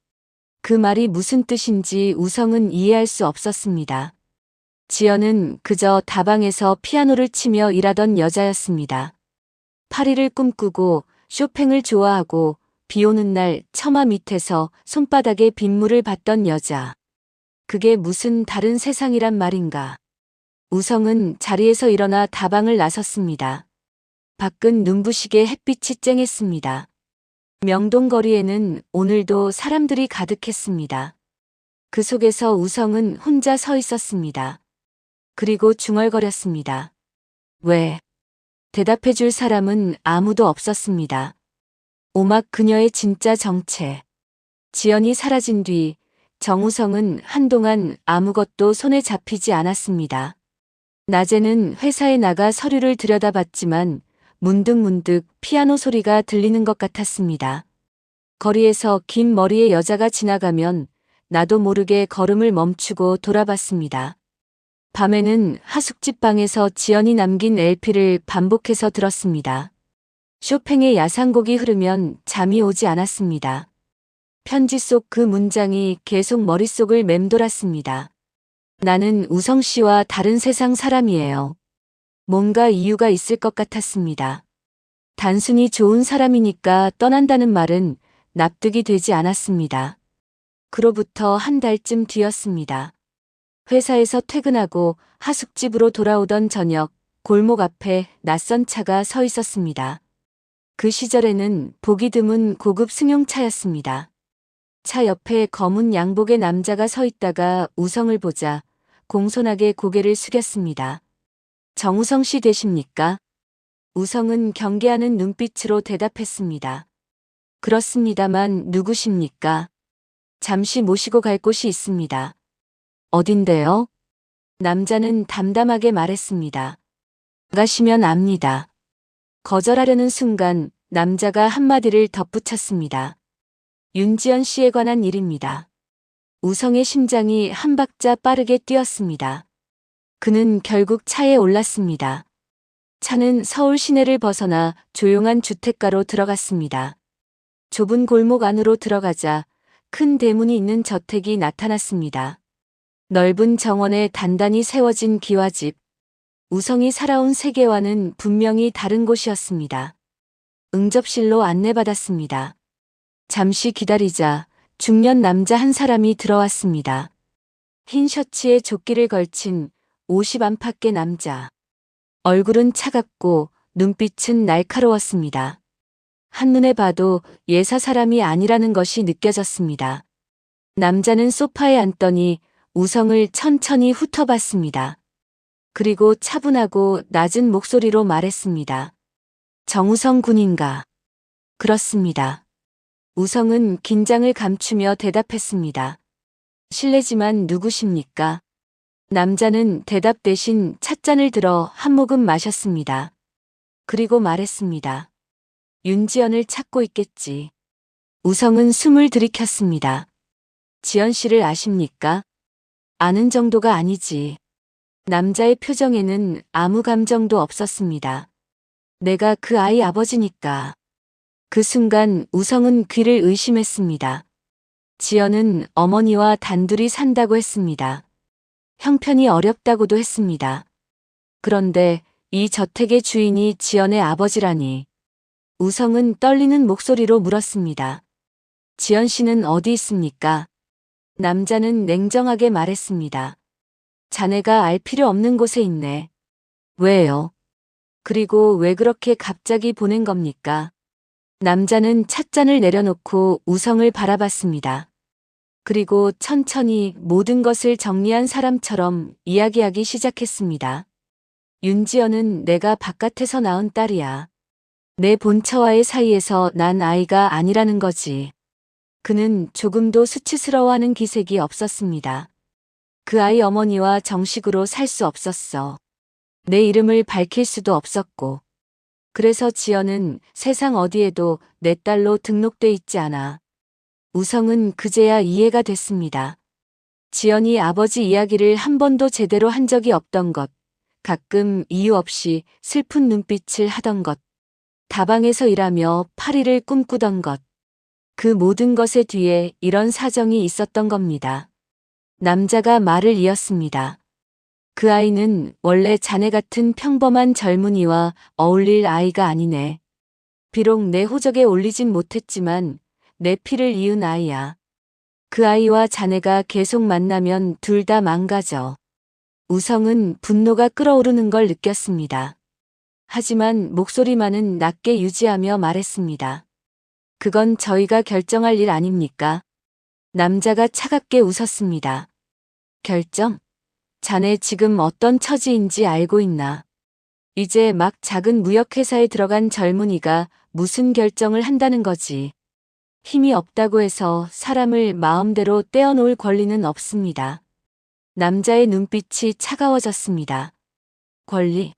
그 말이 무슨 뜻인지 우성은 이해할 수 없었습니다. 지연은 그저 다방에서 피아노를 치며 일하던 여자였습니다. 파리를 꿈꾸고 쇼팽을 좋아하고 비 오는 날 처마 밑에서 손바닥에 빗물을 받던 여자. 그게 무슨 다른 세상이란 말인가. 우성은 자리에서 일어나 다방을 나섰습니다. 밖은 눈부시게 햇빛이 쨍했습니다. 명동 거리에는 오늘도 사람들이 가득했습니다. 그 속에서 우성은 혼자 서 있었습니다. 그리고 중얼거렸습니다. 왜? 대답해 줄 사람은 아무도 없었습니다. 오막 그녀의 진짜 정체. 지연이 사라진 뒤 정우성은 한동안 아무것도 손에 잡히지 않았습니다. 낮에는 회사에 나가 서류를 들여다봤지만 문득문득 피아노 소리가 들리는 것 같았습니다. 거리에서 긴 머리의 여자가 지나가면 나도 모르게 걸음을 멈추고 돌아봤습니다. 밤에는 하숙집 방에서 지연이 남긴 LP를 반복해서 들었습니다. 쇼팽의 야상곡이 흐르면 잠이 오지 않았습니다. 편지 속 그 문장이 계속 머릿속을 맴돌았습니다. 나는 우성 씨와 다른 세상 사람이에요. 뭔가 이유가 있을 것 같았습니다. 단순히 좋은 사람이니까 떠난다는 말은 납득이 되지 않았습니다. 그로부터 한 달쯤 뒤였습니다. 회사에서 퇴근하고 하숙집으로 돌아오던 저녁, 골목 앞에 낯선 차가 서 있었습니다. 그 시절에는 보기 드문 고급 승용차였습니다. 차 옆에 검은 양복의 남자가 서 있다가 우성을 보자 공손하게 고개를 숙였습니다. 정우성 씨 되십니까? 우성은 경계하는 눈빛으로 대답했습니다. 그렇습니다만 누구십니까? 잠시 모시고 갈 곳이 있습니다. 어딘데요? 남자는 담담하게 말했습니다. 가시면 압니다. 거절하려는 순간 남자가 한마디를 덧붙였습니다. 윤지연 씨에 관한 일입니다. 우성의 심장이 한 박자 빠르게 뛰었습니다. 그는 결국 차에 올랐습니다. 차는 서울 시내를 벗어나 조용한 주택가로 들어갔습니다. 좁은 골목 안으로 들어가자 큰 대문이 있는 저택이 나타났습니다. 넓은 정원에 단단히 세워진 기와집. 우성이 살아온 세계와는 분명히 다른 곳이었습니다. 응접실로 안내받았습니다. 잠시 기다리자 중년 남자 한 사람이 들어왔습니다. 흰 셔츠에 조끼를 걸친 50 안팎의 남자. 얼굴은 차갑고 눈빛은 날카로웠습니다. 한눈에 봐도 예사 사람이 아니라는 것이 느껴졌습니다. 남자는 소파에 앉더니 우성을 천천히 훑어봤습니다. 그리고 차분하고 낮은 목소리로 말했습니다. 정우성 군인가? 그렇습니다. 우성은 긴장을 감추며 대답했습니다. 실례지만 누구십니까? 남자는 대답 대신 찻잔을 들어 한 모금 마셨습니다. 그리고 말했습니다. 윤지연을 찾고 있겠지. 우성은 숨을 들이켰습니다. 지연 씨를 아십니까? 아는 정도가 아니지. 남자의 표정에는 아무 감정도 없었습니다. 내가 그 아이 아버지니까. 그 순간 우성은 귀를 의심했습니다. 지연은 어머니와 단둘이 산다고 했습니다. 형편이 어렵다고도 했습니다. 그런데 이 저택의 주인이 지연의 아버지라니. 우성은 떨리는 목소리로 물었습니다. 지연 씨는 어디 있습니까? 남자는 냉정하게 말했습니다. 자네가 알 필요 없는 곳에 있네. 왜요? 그리고 왜 그렇게 갑자기 보낸 겁니까? 남자는 찻잔을 내려놓고 우성을 바라봤습니다. 그리고 천천히 모든 것을 정리한 사람처럼 이야기하기 시작했습니다. 윤지연은 내가 바깥에서 낳은 딸이야. 내 본처와의 사이에서 난 아이가 아니라는 거지. 그는 조금도 수치스러워하는 기색이 없었습니다. 그 아이 어머니와 정식으로 살 수 없었어. 내 이름을 밝힐 수도 없었고. 그래서 지연은 세상 어디에도 내 딸로 등록돼 있지 않아. 우성은 그제야 이해가 됐습니다. 지연이 아버지 이야기를 한 번도 제대로 한 적이 없던 것, 가끔 이유 없이 슬픈 눈빛을 하던 것, 다방에서 일하며 파리를 꿈꾸던 것, 그 모든 것의 뒤에 이런 사정이 있었던 겁니다. 남자가 말을 이었습니다. 그 아이는 원래 자네 같은 평범한 젊은이와 어울릴 아이가 아니네. 비록 내 호적에 올리진 못했지만 내 피를 이은 아이야. 그 아이와 자네가 계속 만나면 둘 다 망가져. 우성은 분노가 끓어오르는 걸 느꼈습니다. 하지만 목소리만은 낮게 유지하며 말했습니다. 그건 저희가 결정할 일 아닙니까? 남자가 차갑게 웃었습니다. 결정? 자네 지금 어떤 처지인지 알고 있나? 이제 막 작은 무역회사에 들어간 젊은이가 무슨 결정을 한다는 거지. 힘이 없다고 해서 사람을 마음대로 떼어놓을 권리는 없습니다. 남자의 눈빛이 차가워졌습니다. 권리?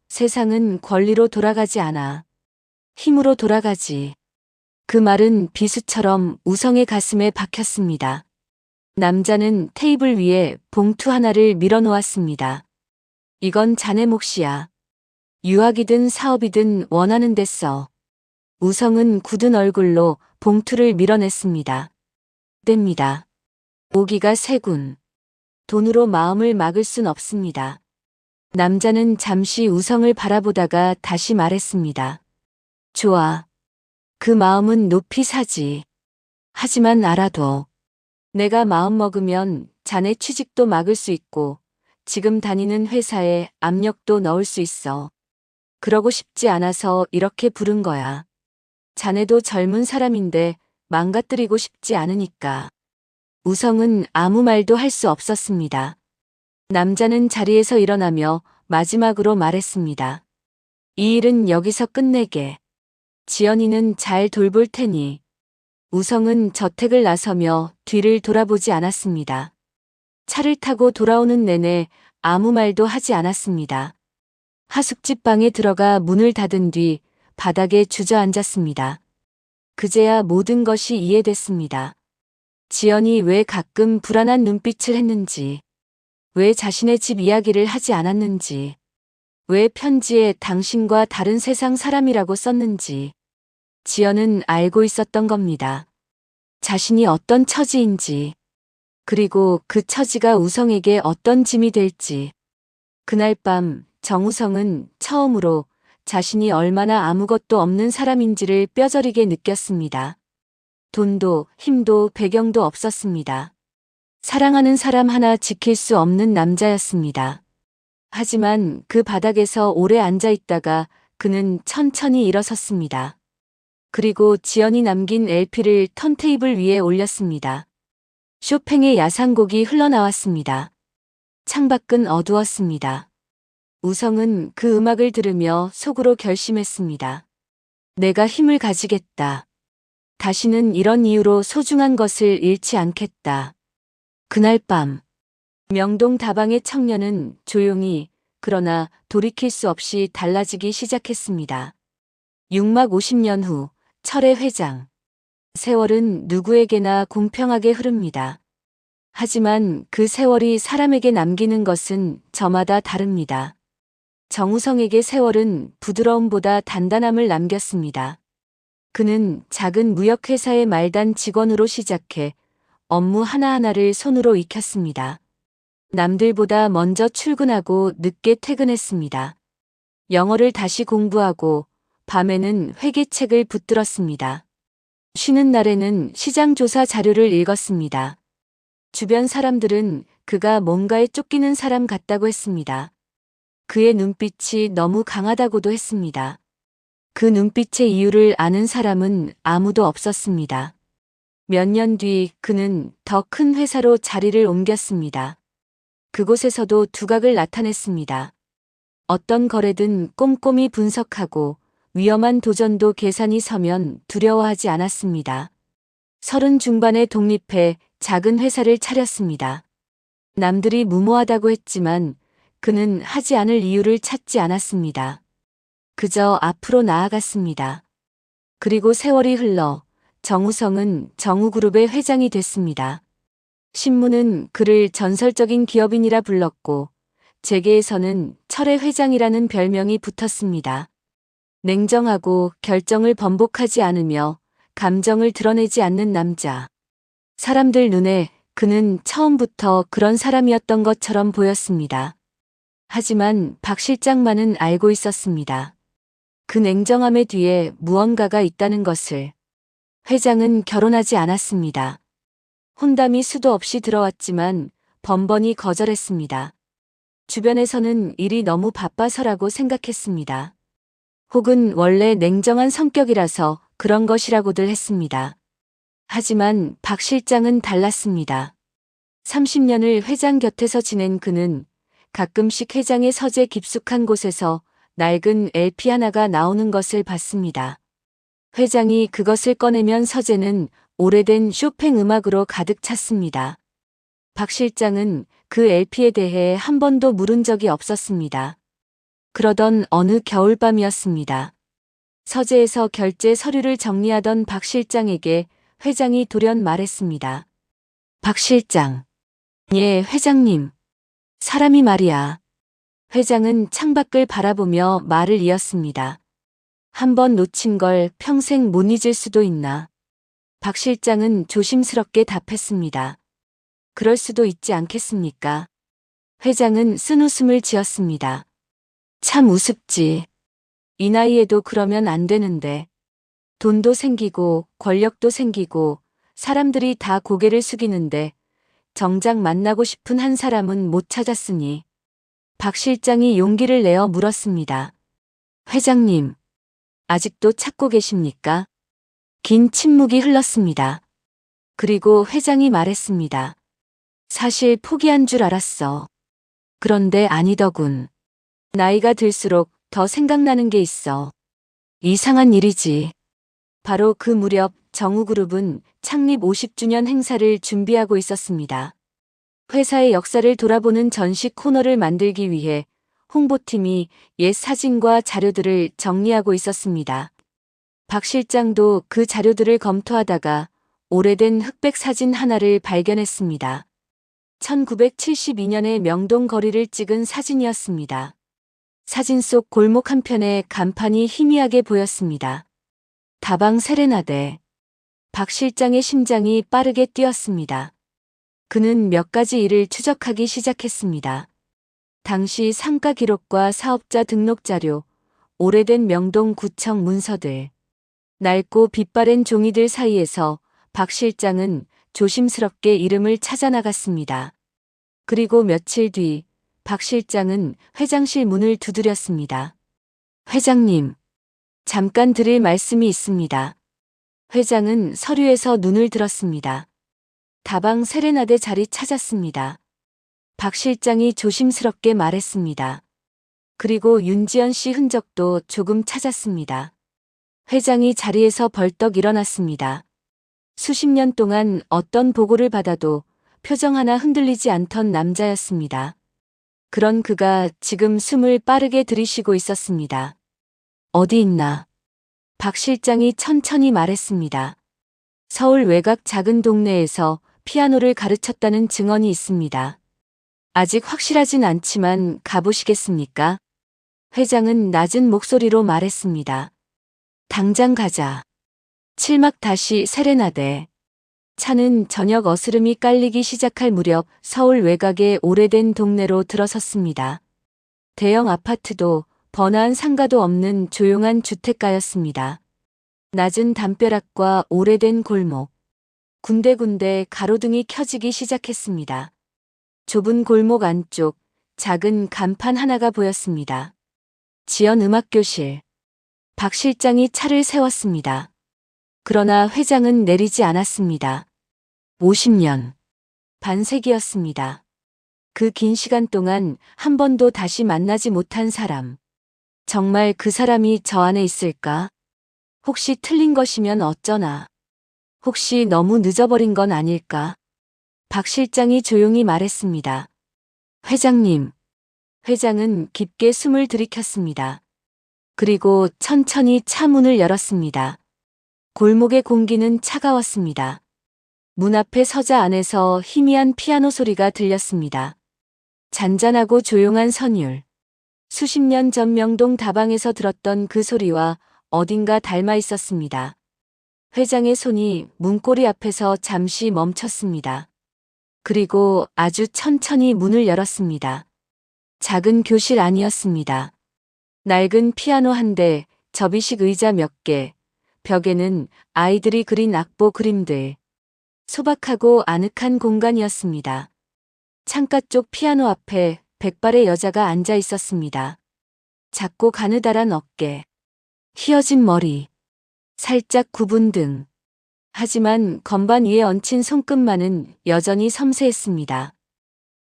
세상은 권리로 돌아가지 않아. 힘으로 돌아가지. 그 말은 비수처럼 우성의 가슴에 박혔습니다. 남자는 테이블 위에 봉투 하나를 밀어놓았습니다. 이건 자네 몫이야. 유학이든 사업이든 원하는 데 써. 우성은 굳은 얼굴로 봉투를 밀어냈습니다. 뗍니다. 모기가 세 군. 돈으로 마음을 막을 순 없습니다. 남자는 잠시 우성을 바라보다가 다시 말했습니다. 좋아. 그 마음은 높이 사지. 하지만 알아둬. 내가 마음먹으면 자네 취직도 막을 수 있고 지금 다니는 회사에 압력도 넣을 수 있어. 그러고 싶지 않아서 이렇게 부른 거야. 자네도 젊은 사람인데 망가뜨리고 싶지 않으니까. 우성은 아무 말도 할 수 없었습니다. 남자는 자리에서 일어나며 마지막으로 말했습니다. 이 일은 여기서 끝내게. 지연이는 잘 돌볼 테니. 우성은 저택을 나서며 뒤를 돌아보지 않았습니다. 차를 타고 돌아오는 내내 아무 말도 하지 않았습니다. 하숙집 방에 들어가 문을 닫은 뒤 바닥에 주저앉았습니다. 그제야 모든 것이 이해됐습니다. 지연이 왜 가끔 불안한 눈빛을 했는지, 왜 자신의 집 이야기를 하지 않았는지, 왜 편지에 당신과 다른 세상 사람이라고 썼는지, 지연은 알고 있었던 겁니다. 자신이 어떤 처지인지, 그리고 그 처지가 우성에게 어떤 짐이 될지. 그날 밤 정우성은 처음으로 자신이 얼마나 아무것도 없는 사람인지를 뼈저리게 느꼈습니다. 돈도 힘도 배경도 없었습니다. 사랑하는 사람 하나 지킬 수 없는 남자였습니다. 하지만 그 바닥에서 오래 앉아 있다가 그는 천천히 일어섰습니다. 그리고 지연이 남긴 LP를 턴테이블 위에 올렸습니다. 쇼팽의 야상곡이 흘러나왔습니다. 창밖은 어두웠습니다. 우성은 그 음악을 들으며 속으로 결심했습니다. 내가 힘을 가지겠다. 다시는 이런 이유로 소중한 것을 잃지 않겠다. 그날 밤 명동 다방의 청년은 조용히 그러나 돌이킬 수 없이 달라지기 시작했습니다. 육막 50년 후 철의 회장. 세월은 누구에게나 공평하게 흐릅니다. 하지만 그 세월이 사람에게 남기는 것은 저마다 다릅니다. 정우성에게 세월은 부드러움보다 단단함을 남겼습니다. 그는 작은 무역회사의 말단 직원으로 시작해 업무 하나하나를 손으로 익혔습니다. 남들보다 먼저 출근하고 늦게 퇴근했습니다. 영어를 다시 공부하고 밤에는 회계책을 붙들었습니다. 쉬는 날에는 시장조사 자료를 읽었습니다. 주변 사람들은 그가 뭔가에 쫓기는 사람 같다고 했습니다. 그의 눈빛이 너무 강하다고도 했습니다. 그 눈빛의 이유를 아는 사람은 아무도 없었습니다. 몇 년 뒤 그는 더 큰 회사로 자리를 옮겼습니다. 그곳에서도 두각을 나타냈습니다. 어떤 거래든 꼼꼼히 분석하고 위험한 도전도 계산이 서면 두려워하지 않았습니다. 30 중반에 독립해 작은 회사를 차렸습니다. 남들이 무모하다고 했지만 그는 하지 않을 이유를 찾지 않았습니다. 그저 앞으로 나아갔습니다. 그리고 세월이 흘러 정우성은 정우그룹의 회장이 됐습니다. 신문은 그를 전설적인 기업인이라 불렀고 재계에서는 철의 회장이라는 별명이 붙었습니다. 냉정하고 결정을 번복하지 않으며 감정을 드러내지 않는 남자. 사람들 눈에 그는 처음부터 그런 사람이었던 것처럼 보였습니다. 하지만 박 실장만은 알고 있었습니다. 그 냉정함의 뒤에 무언가가 있다는 것을. 회장은 결혼하지 않았습니다. 혼담이 수도 없이 들어왔지만 번번이 거절했습니다. 주변에서는 일이 너무 바빠서라고 생각했습니다. 혹은 원래 냉정한 성격이라서 그런 것이라고들 했습니다. 하지만 박 실장은 달랐습니다. 30년을 회장 곁에서 지낸 그는 가끔씩 회장의 서재 깊숙한 곳에서 낡은 LP 하나가 나오는 것을 봤습니다. 회장이 그것을 꺼내면 서재는 오래된 쇼팽 음악으로 가득 찼습니다. 박 실장은 그 LP에 대해 한 번도 물은 적이 없었습니다. 그러던 어느 겨울밤이었습니다. 서재에서 결제 서류를 정리하던 박 실장에게 회장이 돌연 말했습니다. 박 실장. 예, 회장님. 사람이 말이야. 회장은 창밖을 바라보며 말을 이었습니다. 한 번 놓친 걸 평생 못 잊을 수도 있나. 박 실장은 조심스럽게 답했습니다. 그럴 수도 있지 않겠습니까? 회장은 쓴웃음을 지었습니다. 참 우습지. 이 나이에도 그러면 안 되는데. 돈도 생기고 권력도 생기고 사람들이 다 고개를 숙이는데 정작 만나고 싶은 한 사람은 못 찾았으니. 박 실장이 용기를 내어 물었습니다. 회장님, 아직도 찾고 계십니까? 긴 침묵이 흘렀습니다. 그리고 회장이 말했습니다. 사실 포기한 줄 알았어. 그런데 아니더군. 나이가 들수록 더 생각나는 게 있어. 이상한 일이지. 바로 그 무렵 정우그룹은 창립 50주년 행사를 준비하고 있었습니다. 회사의 역사를 돌아보는 전시 코너를 만들기 위해 홍보팀이 옛 사진과 자료들을 정리하고 있었습니다. 박 실장도 그 자료들을 검토하다가 오래된 흑백 사진 하나를 발견했습니다. 1972년에 명동 거리를 찍은 사진이었습니다. 사진 속 골목 한편에 간판이 희미하게 보였습니다. 다방 세레나데. 박 실장의 심장이 빠르게 뛰었습니다. 그는 몇 가지 일을 추적하기 시작했습니다. 당시 상가 기록과 사업자 등록 자료, 오래된 명동구청 문서들, 낡고 빛바랜 종이들 사이에서 박 실장은 조심스럽게 이름을 찾아 나갔습니다. 그리고 며칠 뒤 박 실장은 회장실 문을 두드렸습니다. 회장님, 잠깐 드릴 말씀이 있습니다. 회장은 서류에서 눈을 들었습니다. 다방 세레나데 자리 찾았습니다. 박 실장이 조심스럽게 말했습니다. 그리고 윤지연 씨 흔적도 조금 찾았습니다. 회장이 자리에서 벌떡 일어났습니다. 수십 년 동안 어떤 보고를 받아도 표정 하나 흔들리지 않던 남자였습니다. 그런 그가 지금 숨을 빠르게 들이쉬고 있었습니다. 어디 있나? 박 실장이 천천히 말했습니다. 서울 외곽 작은 동네에서 피아노를 가르쳤다는 증언이 있습니다. 아직 확실하진 않지만 가보시겠습니까? 회장은 낮은 목소리로 말했습니다. 당장 가자. 7막 다시 세레나데. 차는 저녁 어스름이 깔리기 시작할 무렵 서울 외곽의 오래된 동네로 들어섰습니다. 대형 아파트도 번화한 상가도 없는 조용한 주택가였습니다. 낮은 담벼락과 오래된 골목. 군데군데 가로등이 켜지기 시작했습니다. 좁은 골목 안쪽 작은 간판 하나가 보였습니다. 지연 음악교실. 박 실장이 차를 세웠습니다. 그러나 회장은 내리지 않았습니다. 50년. 반세기였습니다. 그 긴 시간 동안 한 번도 다시 만나지 못한 사람. 정말 그 사람이 저 안에 있을까? 혹시 틀린 것이면 어쩌나? 혹시 너무 늦어버린 건 아닐까? 박 실장이 조용히 말했습니다. 회장님. 회장은 깊게 숨을 들이켰습니다. 그리고 천천히 차 문을 열었습니다. 골목의 공기는 차가웠습니다. 문 앞에 서자 안에서 희미한 피아노 소리가 들렸습니다. 잔잔하고 조용한 선율. 수십 년 전 명동 다방에서 들었던 그 소리와 어딘가 닮아 있었습니다. 회장의 손이 문고리 앞에서 잠시 멈췄습니다. 그리고 아주 천천히 문을 열었습니다. 작은 교실 아니었습니다. 낡은 피아노 한 대, 접이식 의자 몇 개, 벽에는 아이들이 그린 악보 그림들. 소박하고 아늑한 공간이었습니다. 창가 쪽 피아노 앞에 백발의 여자가 앉아 있었습니다. 작고 가느다란 어깨, 휘어진 머리, 살짝 굽은 등. 하지만 건반 위에 얹힌 손끝만은 여전히 섬세했습니다.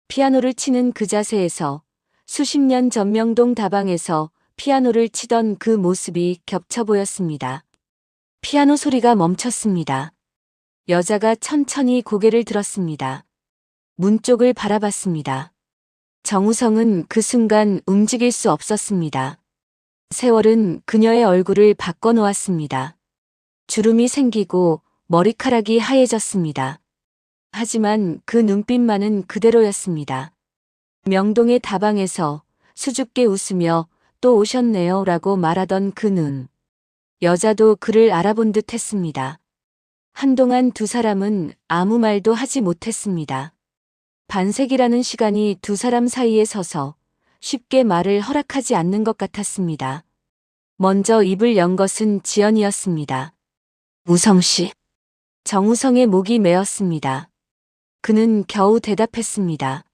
피아노를 치는 그 자세에서 수십 년 전 명동 다방에서 피아노를 치던 그 모습이 겹쳐 보였습니다. 피아노 소리가 멈췄습니다. 여자가 천천히 고개를 들었습니다. 문 쪽을 바라봤습니다. 정우성은 그 순간 움직일 수 없었습니다. 세월은 그녀의 얼굴을 바꿔놓았습니다. 주름이 생기고 머리카락이 하얘졌습니다. 하지만 그 눈빛만은 그대로였습니다. 명동의 다방에서 수줍게 웃으며 또 오셨네요 라고 말하던 그 눈. 여자도 그를 알아본 듯 했습니다. 한동안 두 사람은 아무 말도 하지 못했습니다. 반세기라는 시간이 두 사람 사이에 서서 쉽게 말을 허락하지 않는 것 같았습니다. 먼저 입을 연 것은 지연이었습니다. 우성 씨. 정우성의 목이 메었습니다. 그는 겨우 대답했습니다.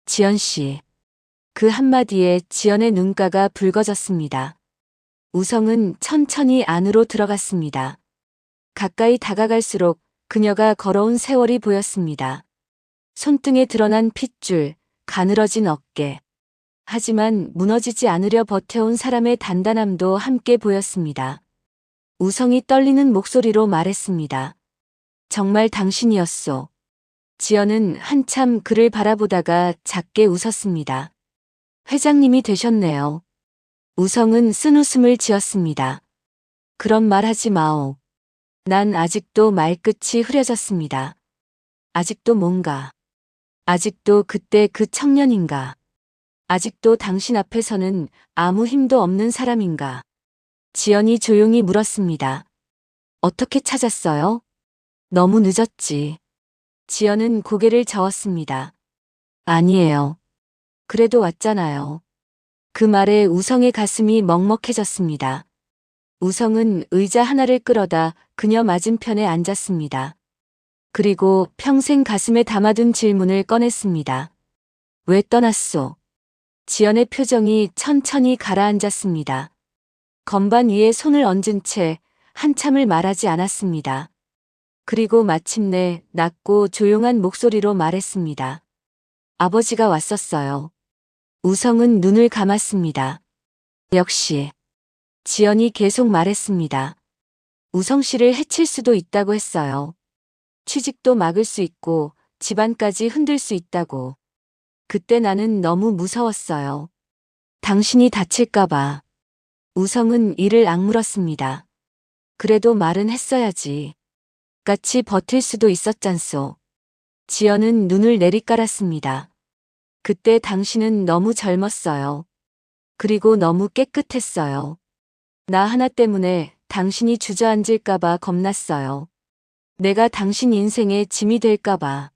지연 씨. 그 한마디에 지연의 눈가가 붉어졌습니다. 우성은 천천히 안으로 들어갔습니다. 가까이 다가갈수록 그녀가 걸어온 세월이 보였습니다. 손등에 드러난 핏줄, 가늘어진 어깨. 하지만 무너지지 않으려 버텨온 사람의 단단함도 함께 보였습니다. 우성이 떨리는 목소리로 말했습니다. 정말 당신이었소. 지연은 한참 그를 바라보다가 작게 웃었습니다. 회장님이 되셨네요. 우성은 쓴웃음을 지었습니다. 그런 말 하지 마오. 난 아직도 말끝이 흐려졌습니다. 아직도 뭔가. 아직도 그때 그 청년인가. 아직도 당신 앞에서는 아무 힘도 없는 사람인가. 지연이 조용히 물었습니다. 어떻게 찾았어요? 너무 늦었지. 지연은 고개를 저었습니다. 아니에요. 그래도 왔잖아요. 그 말에 우성의 가슴이 먹먹해졌습니다. 우성은 의자 하나를 끌어다 그녀 맞은편에 앉았습니다. 그리고 평생 가슴에 담아둔 질문을 꺼냈습니다. 왜 떠났소? 지연의 표정이 천천히 가라앉았습니다. 건반 위에 손을 얹은 채 한참을 말하지 않았습니다. 그리고 마침내 낮고 조용한 목소리로 말했습니다. 아버지가 왔었어요. 우성은 눈을 감았습니다. 역시. 지연이 계속 말했습니다. 우성 씨를 해칠 수도 있다고 했어요. 취직도 막을 수 있고 집안까지 흔들 수 있다고. 그때 나는 너무 무서웠어요. 당신이 다칠까봐. 우성은 이를 악물었습니다. 그래도 말은 했어야지. 같이 버틸 수도 있었잖소. 지연은 눈을 내리깔았습니다. 그때 당신은 너무 젊었어요. 그리고 너무 깨끗했어요. 나 하나 때문에 당신이 주저앉을까봐 겁났어요. 내가 당신 인생의 짐이 될까봐.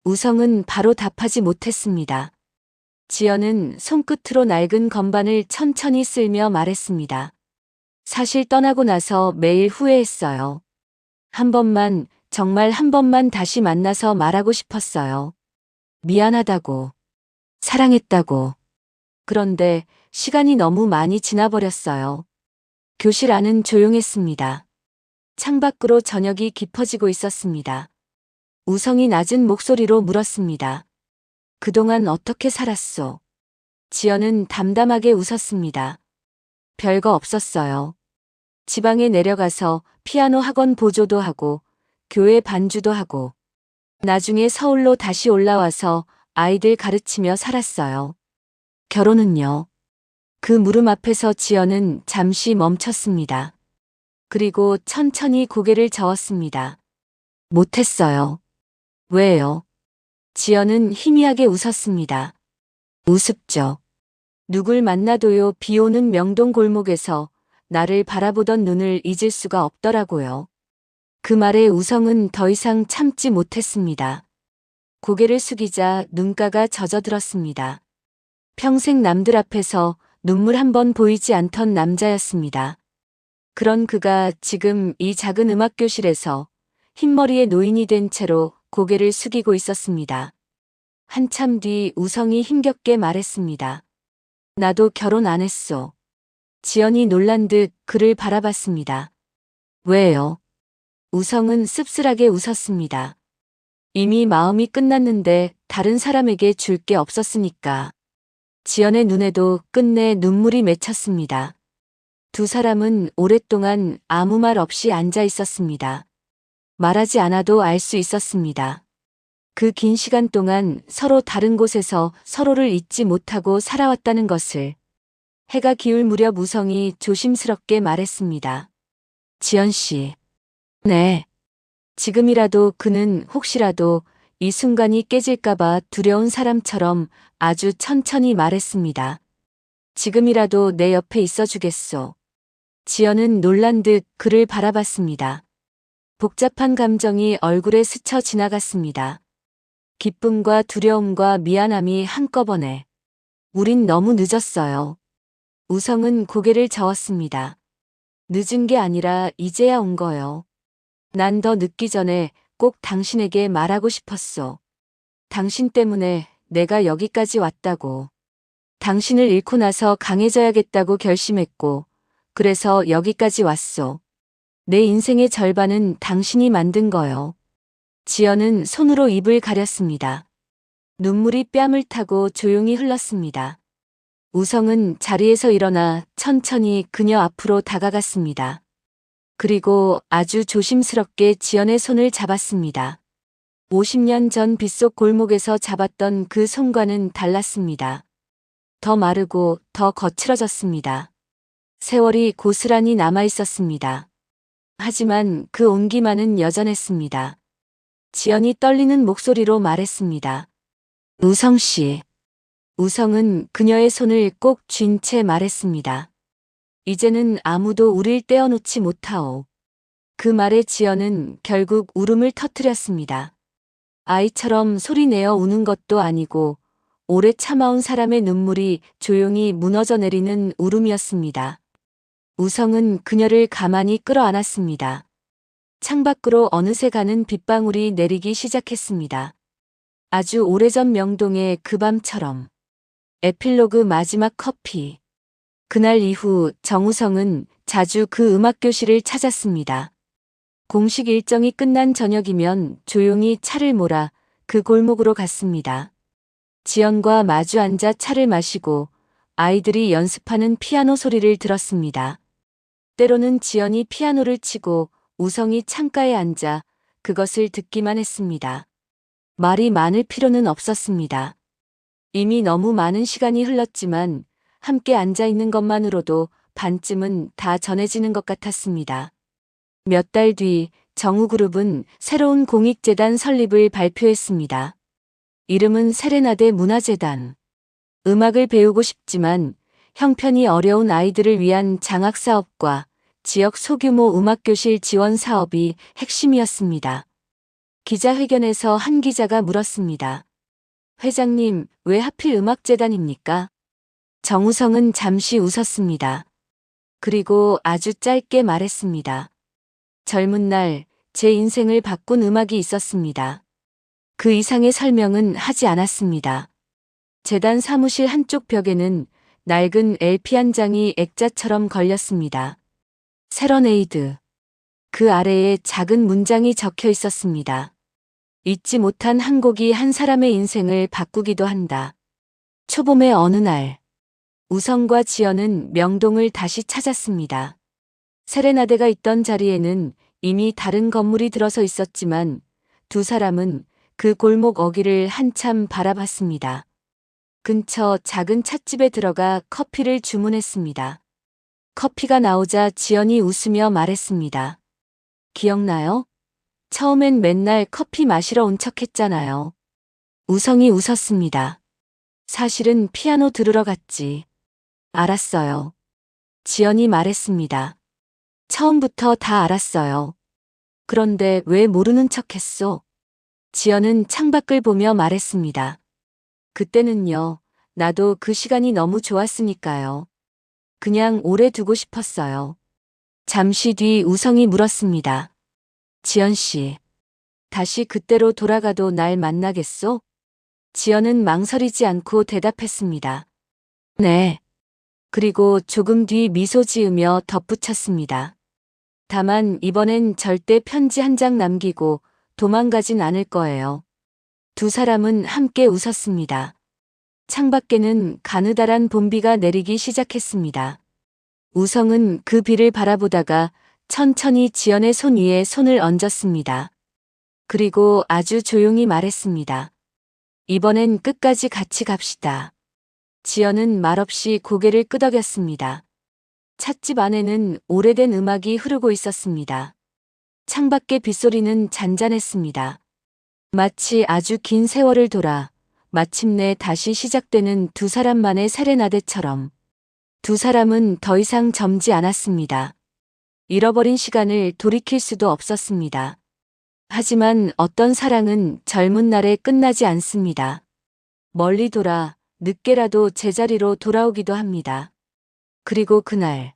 우성은 바로 답하지 못했습니다. 지연은 손끝으로 낡은 건반을 천천히 쓸며 말했습니다. 사실 떠나고 나서 매일 후회했어요. 한 번만, 정말 한 번만 다시 만나서 말하고 싶었어요. 미안하다고. 사랑했다고. 그런데 시간이 너무 많이 지나버렸어요. 교실 안은 조용했습니다. 창밖으로 저녁이 깊어지고 있었습니다. 우성이 낮은 목소리로 물었습니다. 그동안 어떻게 살았소? 지연은 담담하게 웃었습니다. 별거 없었어요. 지방에 내려가서 피아노 학원 보조도 하고 교회 반주도 하고 나중에 서울로 다시 올라와서 아이들 가르치며 살았어요. 결혼은요? 그 물음 앞에서 지연은 잠시 멈췄습니다. 그리고 천천히 고개를 저었습니다. 못했어요. 왜요? 지연은 희미하게 웃었습니다. 우습죠. 누굴 만나도요 비 오는 명동 골목에서 나를 바라보던 눈을 잊을 수가 없더라고요. 그 말에 우성은 더 이상 참지 못했습니다. 고개를 숙이자 눈가가 젖어들었습니다. 평생 남들 앞에서 눈물 한 번 보이지 않던 남자였습니다. 그런 그가 지금 이 작은 음악교실에서 흰머리의 노인이 된 채로 고개를 숙이고 있었습니다. 한참 뒤 우성이 힘겹게 말했습니다. 나도 결혼 안 했어. 지연이 놀란 듯 그를 바라봤습니다. 왜요? 우성은 씁쓸하게 웃었습니다. 이미 마음이 끝났는데 다른 사람에게 줄 게 없었으니까. 지연의 눈에도 끝내 눈물이 맺혔습니다. 두 사람은 오랫동안 아무 말 없이 앉아 있었습니다. 말하지 않아도 알 수 있었습니다. 그 긴 시간 동안 서로 다른 곳에서 서로를 잊지 못하고 살아왔다는 것을. 해가 기울 무렵 우성이 조심스럽게 말했습니다. 지연 씨. 네. 지금이라도 그는 혹시라도 이 순간이 깨질까봐 두려운 사람처럼 아주 천천히 말했습니다. 지금이라도 내 옆에 있어 주겠소. 지연은 놀란 듯 그를 바라봤습니다. 복잡한 감정이 얼굴에 스쳐 지나갔습니다. 기쁨과 두려움과 미안함이 한꺼번에. 우린 너무 늦었어요. 우성은 고개를 저었습니다. 늦은 게 아니라 이제야 온 거요. 난 더 늦기 전에 꼭 당신에게 말하고 싶었소. 당신 때문에 내가 여기까지 왔다고. 당신을 잃고 나서 강해져야겠다고 결심했고, 그래서 여기까지 왔소. 내 인생의 절반은 당신이 만든 거요. 지연은 손으로 입을 가렸습니다. 눈물이 뺨을 타고 조용히 흘렀습니다. 우성은 자리에서 일어나 천천히 그녀 앞으로 다가갔습니다. 그리고 아주 조심스럽게 지연의 손을 잡았습니다. 50년 전 빗속 골목에서 잡았던 그 손과는 달랐습니다. 더 마르고 더 거칠어졌습니다. 세월이 고스란히 남아있었습니다. 하지만 그 온기만은 여전했습니다. 지연이 떨리는 목소리로 말했습니다. 우성 씨. 우성은 그녀의 손을 꼭 쥔 채 말했습니다. 이제는 아무도 우릴 떼어놓지 못하오. 그 말에 지연은 결국 울음을 터뜨렸습니다. 아이처럼 소리내어 우는 것도 아니고 오래 참아온 사람의 눈물이 조용히 무너져 내리는 울음이었습니다. 우성은 그녀를 가만히 끌어안았습니다. 창밖으로 어느새 가는 빗방울이 내리기 시작했습니다. 아주 오래전 명동의 그 밤처럼. 에필로그 마지막 커피. 그날 이후 정우성은 자주 그 음악교실을 찾았습니다. 공식 일정이 끝난 저녁이면 조용히 차를 몰아 그 골목으로 갔습니다. 지연과 마주 앉아 차를 마시고 아이들이 연습하는 피아노 소리를 들었습니다. 때로는 지연이 피아노를 치고 우성이 창가에 앉아 그것을 듣기만 했습니다. 말이 많을 필요는 없었습니다. 이미 너무 많은 시간이 흘렀지만 함께 앉아 있는 것만으로도 반쯤은 다 전해지는 것 같았습니다. 몇 달 뒤 정우그룹은 새로운 공익재단 설립을 발표했습니다. 이름은 세레나데 문화재단. 음악을 배우고 싶지만 형편이 어려운 아이들을 위한 장학사업과 지역 소규모 음악교실 지원 사업이 핵심이었습니다. 기자회견에서 한 기자가 물었습니다. 회장님, 왜 하필 음악재단입니까? 정우성은 잠시 웃었습니다. 그리고 아주 짧게 말했습니다. 젊은 날 제 인생을 바꾼 음악이 있었습니다. 그 이상의 설명은 하지 않았습니다. 재단 사무실 한쪽 벽에는 낡은 LP 한 장이 액자처럼 걸렸습니다. 세러네이드. 그 아래에 작은 문장이 적혀 있었습니다. 잊지 못한 한 곡이 한 사람의 인생을 바꾸기도 한다. 초봄의 어느 날, 우성과 지연은 명동을 다시 찾았습니다. 세레나데가 있던 자리에는 이미 다른 건물이 들어서 있었지만 두 사람은 그 골목 어귀를 한참 바라봤습니다. 근처 작은 찻집에 들어가 커피를 주문했습니다. 커피가 나오자 지연이 웃으며 말했습니다. 기억나요? 처음엔 맨날 커피 마시러 온 척 했잖아요. 우성이 웃었습니다. 사실은 피아노 들으러 갔지. 알았어요. 지연이 말했습니다. 처음부터 다 알았어요. 그런데 왜 모르는 척 했소? 지연은 창밖을 보며 말했습니다. 그때는요, 나도 그 시간이 너무 좋았으니까요. 그냥 오래 두고 싶었어요. 잠시 뒤 우성이 물었습니다. 지연 씨, 다시 그때로 돌아가도 날 만나겠소? 지연은 망설이지 않고 대답했습니다. 네. 그리고 조금 뒤 미소 지으며 덧붙였습니다. 다만 이번엔 절대 편지 한 장 남기고 도망가진 않을 거예요. 두 사람은 함께 웃었습니다. 창밖에는 가느다란 봄비가 내리기 시작했습니다. 우성은 그 비를 바라보다가 천천히 지연의 손 위에 손을 얹었습니다. 그리고 아주 조용히 말했습니다. 이번엔 끝까지 같이 갑시다. 지연은 말없이 고개를 끄덕였습니다. 찻집 안에는 오래된 음악이 흐르고 있었습니다. 창밖의 빗소리는 잔잔했습니다. 마치 아주 긴 세월을 돌아 마침내 다시 시작되는 두 사람만의 세레나데처럼. 두 사람은 더 이상 젊지 않았습니다. 잃어버린 시간을 돌이킬 수도 없었습니다. 하지만 어떤 사랑은 젊은 날에 끝나지 않습니다. 멀리 돌아 늦게라도 제자리로 돌아오기도 합니다. 그리고 그날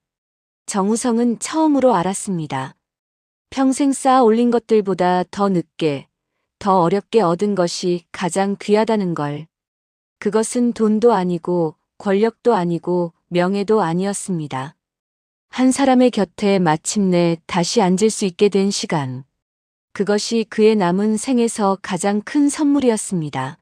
정우성은 처음으로 알았습니다. 평생 쌓아 올린 것들보다 더 늦게, 더 어렵게 얻은 것이 가장 귀하다는 걸. 그것은 돈도 아니고 권력도 아니고 명예도 아니었습니다. 한 사람의 곁에 마침내 다시 앉을 수 있게 된 시간. 그것이 그의 남은 생에서 가장 큰 선물이었습니다.